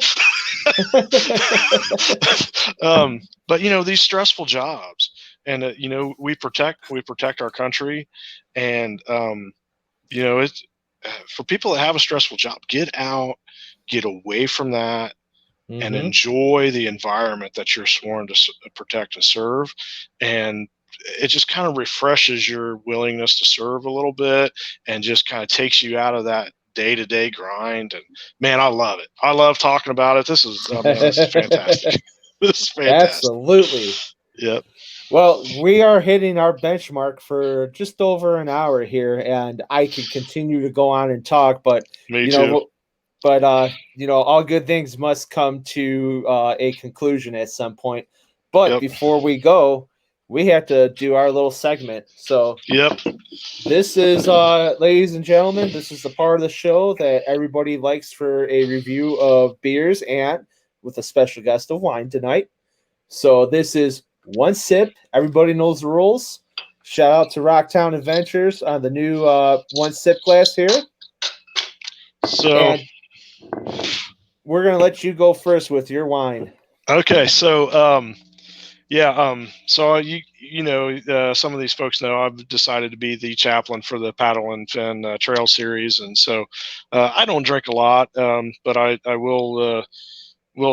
But these stressful jobs, and we protect our country, and it's for people that have a stressful job, get out, get away from that, and enjoy the environment that you're sworn to protect and serve. And it just kind of refreshes your willingness to serve a little bit and just kind of takes you out of that day-to-day grind. And man, I love it. I love talking about it. This is fantastic. This is fantastic.
Absolutely.
Yep.
Well, we are hitting our benchmark for just over an hour here, and I could continue to go on and talk, but
Me too.
But all good things must come to a conclusion at some point. But before we go, we have to do our little segment. So this is, ladies and gentlemen, this is the part of the show that everybody likes for a review of beers and with a special guest of wine tonight. So this is one sip. Everybody knows the rules. Shout out to Rocktown Adventures on the new one sip glass here.
So
we're gonna let you go first with your wine.
Okay, so so some of these folks know I've decided to be the chaplain for the Paddle and Fin Trail Series, and so I don't drink a lot, but I will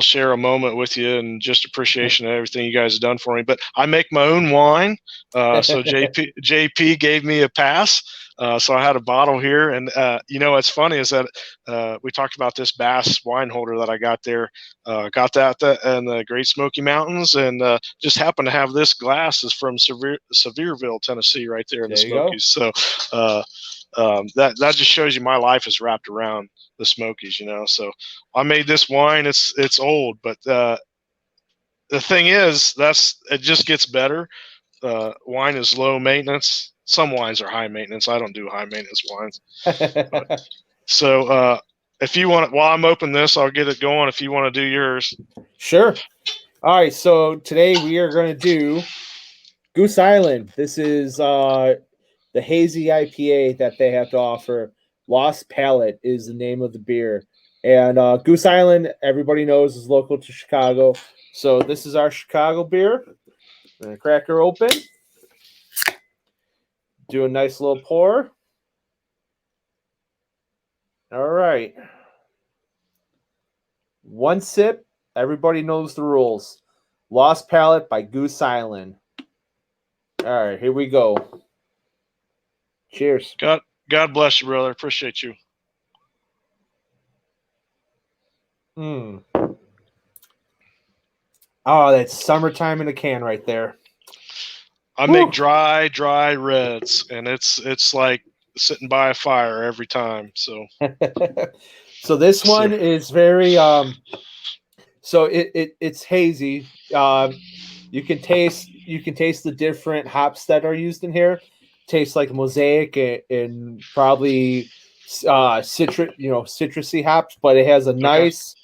share a moment with you and just appreciation of everything you guys have done for me. But I make my own wine, so JP gave me a pass. So I had a bottle here, and what's funny is that we talked about this Bass wine holder that I got there. Got that in the Great Smoky Mountains, and just happened to have this glass is from Sevierville, Tennessee, right there in the Smokies. So that just shows you my life is wrapped around the Smokies, So I made this wine. It's old, but the thing is, it just gets better. Wine is low maintenance. Some wines are high maintenance. I don't do high maintenance wines. So if you want, while I'm opening this, I'll get it going. If you want to do yours,
sure. All right. So today we are going to do Goose Island. This is the hazy IPA that they have to offer. Lost Palate is the name of the beer. And Goose Island, everybody knows, is local to Chicago. So this is our Chicago beer. I'm going to crack her open. Do a nice little pour. All right. One sip. Everybody knows the rules. Lost Palate by Goose Island. All right, here we go. Cheers.
God bless you, brother. Appreciate you.
Oh, that's summertime in a can right there.
I make dry reds, and it's like sitting by a fire every time. So,
so this one is very so it's hazy. You can taste the different hops that are used in here. Tastes like mosaic and probably citrusy hops, but it has a nice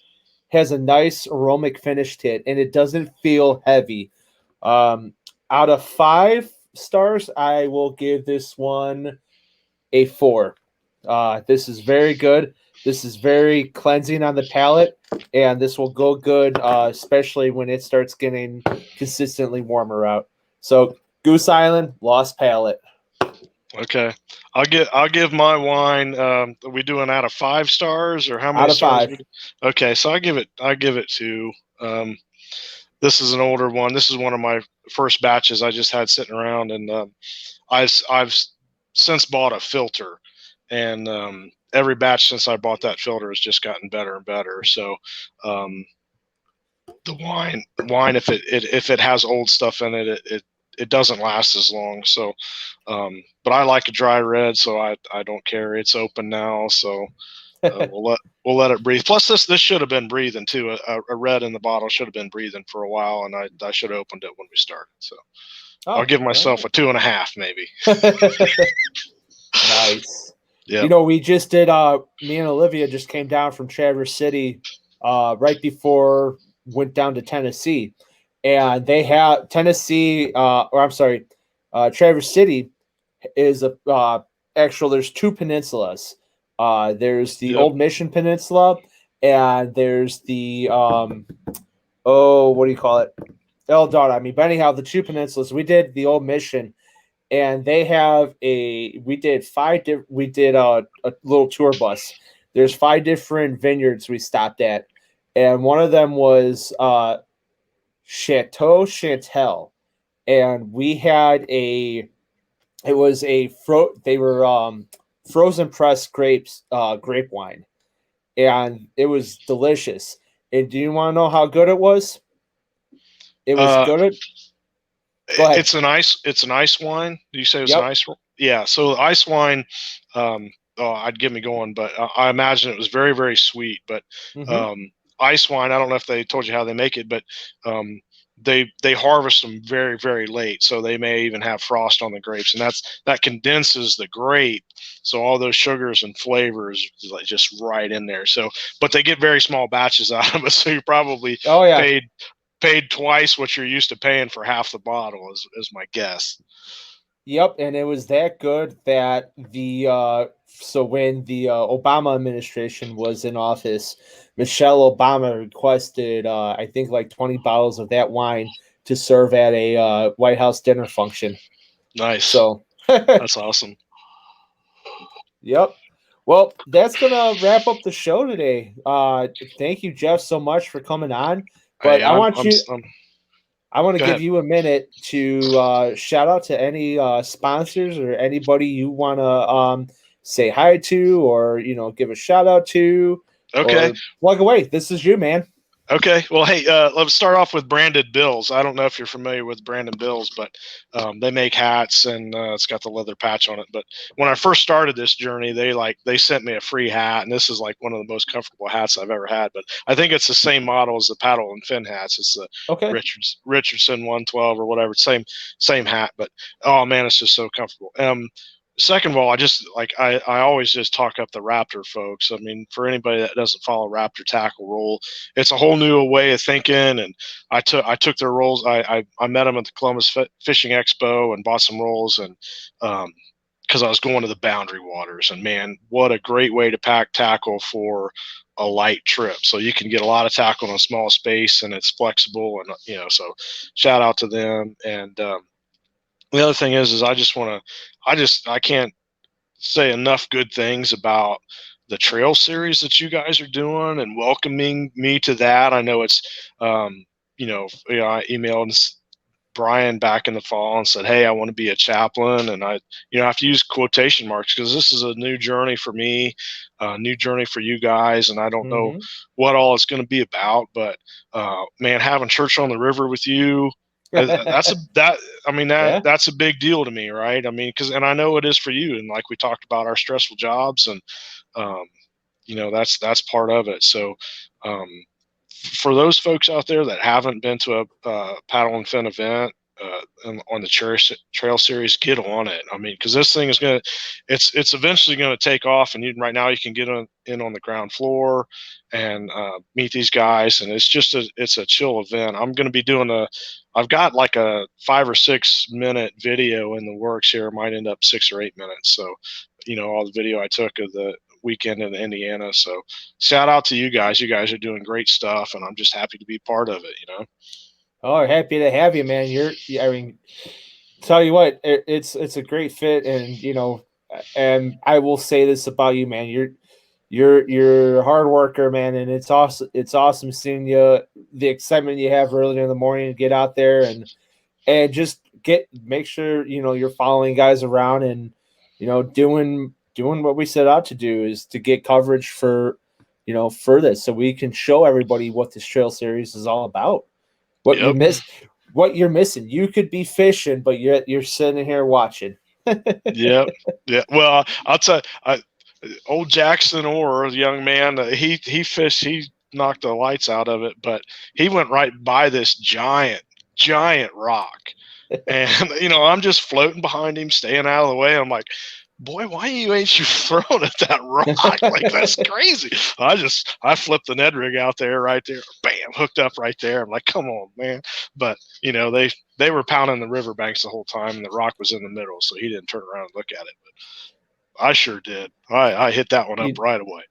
aromatic finish to it, and it doesn't feel heavy. Out of 5 stars, I will give this one a 4. This is very good. This is very cleansing on the palate, and this will go good, especially when it starts getting consistently warmer out. So, Goose Island, Lost Palate.
Okay, I'll give my wine. Are we doing out of 5 stars, or how many stars?
5.
Okay, so I give it 2. This is an older one. This is one of my first batches I just had sitting around, and I've since bought a filter, and every batch since I bought that filter has just gotten better and better. So the wine, if it has old stuff in it, it doesn't last as long. So, but I like a dry red, so I don't care. It's open now, so we'll let it breathe. Plus, this should have been breathing too. A red in the bottle should have been breathing for a while, and I should have opened it when we started. So I'll give myself a 2.5 maybe.
Nice.
Yeah.
We just did. Me and Olivia just came down from Traverse City, right before went down to Tennessee, and they have Tennessee. Traverse City is there's 2 peninsulas. There's the Old Mission Peninsula, and there's the what do you call it? El Dorado. But anyhow, the 2 peninsulas. We did the Old Mission, and they have we did a little tour bus. There's 5 different vineyards we stopped at, and one of them was Chateau Chantel, and we had they were frozen pressed grape wine, and it was delicious. And do you want to know how good it was? It was good. Go ahead.
It's an ice wine. Do you say it was an ice wine? Yeah. So ice wine, I'd get me going, but I imagine it was very, very sweet. But ice wine, I don't know if they told you how they make it, but they harvest them very, very late, so they may even have frost on the grapes, and that condenses the grape, so all those sugars and flavors like just right in there. So, but they get very small batches out of it, so you probably paid twice what you're used to paying for half the bottle, is my guess.
Yep, and it was that good that so when the Obama administration was in office, Michelle Obama requested I think like 20 bottles of that wine to serve at a White House dinner function.
Nice.
So,
That's awesome.
yep. Well, that's gonna wrap up the show today. Thank you, Jeff, so much for coming on. But
Hey,
I want you
I'm
I want to
go
give
ahead.
you a minute to shout out to any sponsors or anybody you want to say hi to, or give a shout out to,
Okay.
or plug away. This is you, man.
Okay. Well, hey, let's start off with Branded Bills. I don't know if you're familiar with Branded Bills, but they make hats and it's got the leather patch on it. But when I first started this journey, they sent me a free hat, and this is like one of the most comfortable hats I've ever had. But I think it's the same model as the paddle and fin hats. It's the
Okay.
Richardson 112 or whatever. Same hat, but oh man, it's just so comfortable. Second of all, I always just talk up the Raptor folks. I mean, for anybody that doesn't follow Raptor tackle roll, it's a whole new way of thinking. And I took their rolls. I met them at the Columbus Fishing Expo and bought some rolls, and because I was going to the Boundary Waters, and man, what a great way to pack tackle for a light trip. So you can get a lot of tackle in a small space, and it's flexible, and so shout out to them. And the other thing is I can't say enough good things about the trail series that you guys are doing and welcoming me to that. I know it's, I emailed Brian back in the fall and said, "Hey, I want to be a chaplain," and I have to use quotation marks because this is a new journey for me, a new journey for you guys, and I don't know
Mm-hmm.
what all it's going to be about. But man, having church on the river with you,
Yeah.
that's a big deal to me, right? I mean, and I know it is for you, and like we talked about our stressful jobs, and um, that's part of it. So um, for those folks out there that haven't been to a paddle and fin event on the trail series, get on it. I mean, because this thing is it's eventually going to take off, and right now you can get in on the ground floor and meet these guys, and it's a chill event. I'm going to be I've got like a 5 or 6 minute video in the works here. It might end up 6 or 8 minutes. So, all the video I took of the weekend in Indiana. So shout out to you guys. You guys are doing great stuff, and I'm just happy to be part of it.
Oh, happy to have you, man. I mean, tell you what, it's a great fit, and I will say this about you, man. You're a hard worker, man, and it's awesome. It's awesome seeing you, the excitement you have early in the morning to get out there and just make sure you're following guys around and doing what we set out to do is to get coverage for this, so we can show everybody what this trail series is all about. What you
Yep.
miss, what you're missing. You could be fishing, but you're sitting here watching.
Yep. Yeah. Well, I'll tell you, old Jackson Orr, the young man, he fished, he knocked the lights out of it, but he went right by this giant rock. And, I'm just floating behind him, staying out of the way. I'm like, boy, why ain't you throwing at that rock? Like, that's crazy. I flipped the Ned rig out there, right there, bam, hooked up right there. I'm like, come on, man. But, they were pounding the riverbanks the whole time, and the rock was in the middle, so he didn't turn around and look at it. But I sure did. I hit that one up
you
right away.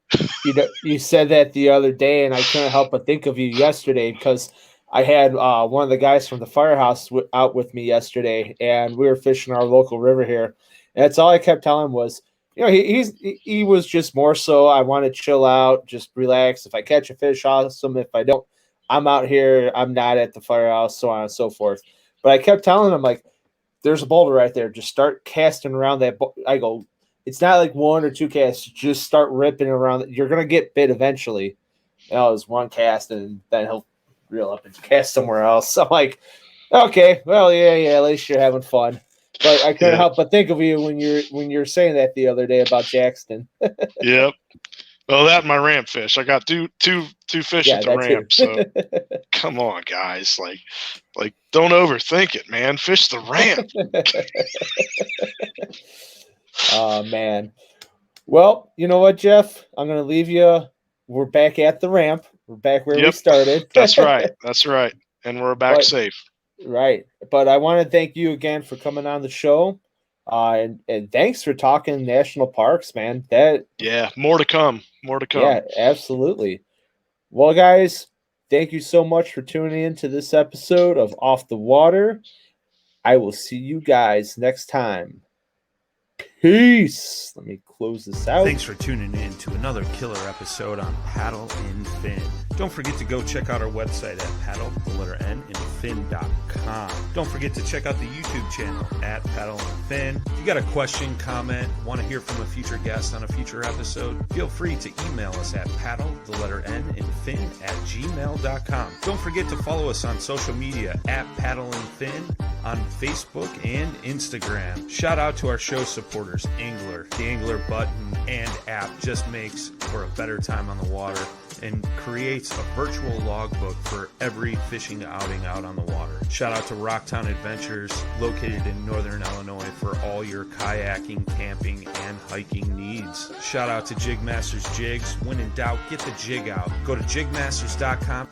you said that the other day, and I couldn't help but think of you yesterday because I had one of the guys from the firehouse out with me yesterday, and we were fishing our local river here. And that's all I kept telling him was, he was just more so, I want to chill out, just relax. If I catch a fish, awesome. If I don't, I'm out here. I'm not at the firehouse, so on and so forth. But I kept telling him, like, there's a boulder right there. Just start casting around that. I go, it's not like 1 or 2 casts. Just start ripping around. You're gonna get bit eventually. And it was 1 cast, and then he'll reel up and cast somewhere else. So I'm like, okay, well, yeah. At least you're having fun. But I couldn't
Yeah.
help but think of you when you're saying that the other day about Jackson.
Yep. Well, that and my ramp fish. I got two fish
Yeah,
at the
that too.
ramp. So come on, guys. Like don't overthink it, man. Fish the ramp.
Oh man. Well, you know what, Jeff? I'm gonna leave you. We're back at the ramp. We're back where we
Yep.
started.
That's right. That's right. And we're back
But
safe.
right. But I want to thank you again for coming on the show. And thanks for talking national parks, man.
More to come.
Yeah, absolutely. Well, guys, thank you so much for tuning in to this episode of Off the Water. I will see you guys next time. Peace. Let me close this out.
Thanks for tuning in to another killer episode on Paddle and Fin. Don't forget to go check out our website at paddle_and fin.com. Don't forget to check out the YouTube channel at Paddle and Fin. If you got a question, comment, want to hear from a future guest on a future episode, feel free to email us at paddle_and fin@gmail.com. Don't forget to follow us on social media at Paddle and Fin on Facebook and Instagram. Shout out to our show supporters, Angler. The Angler button and app just makes for a better time on the water and creates a virtual logbook for every fishing outing out on the water. Shout out to Rocktown Adventures, located in northern Illinois, for all your kayaking, camping, and hiking needs. Shout out to Jig Masters Jigs. When in doubt, get the jig out. Go to jigmasters.com.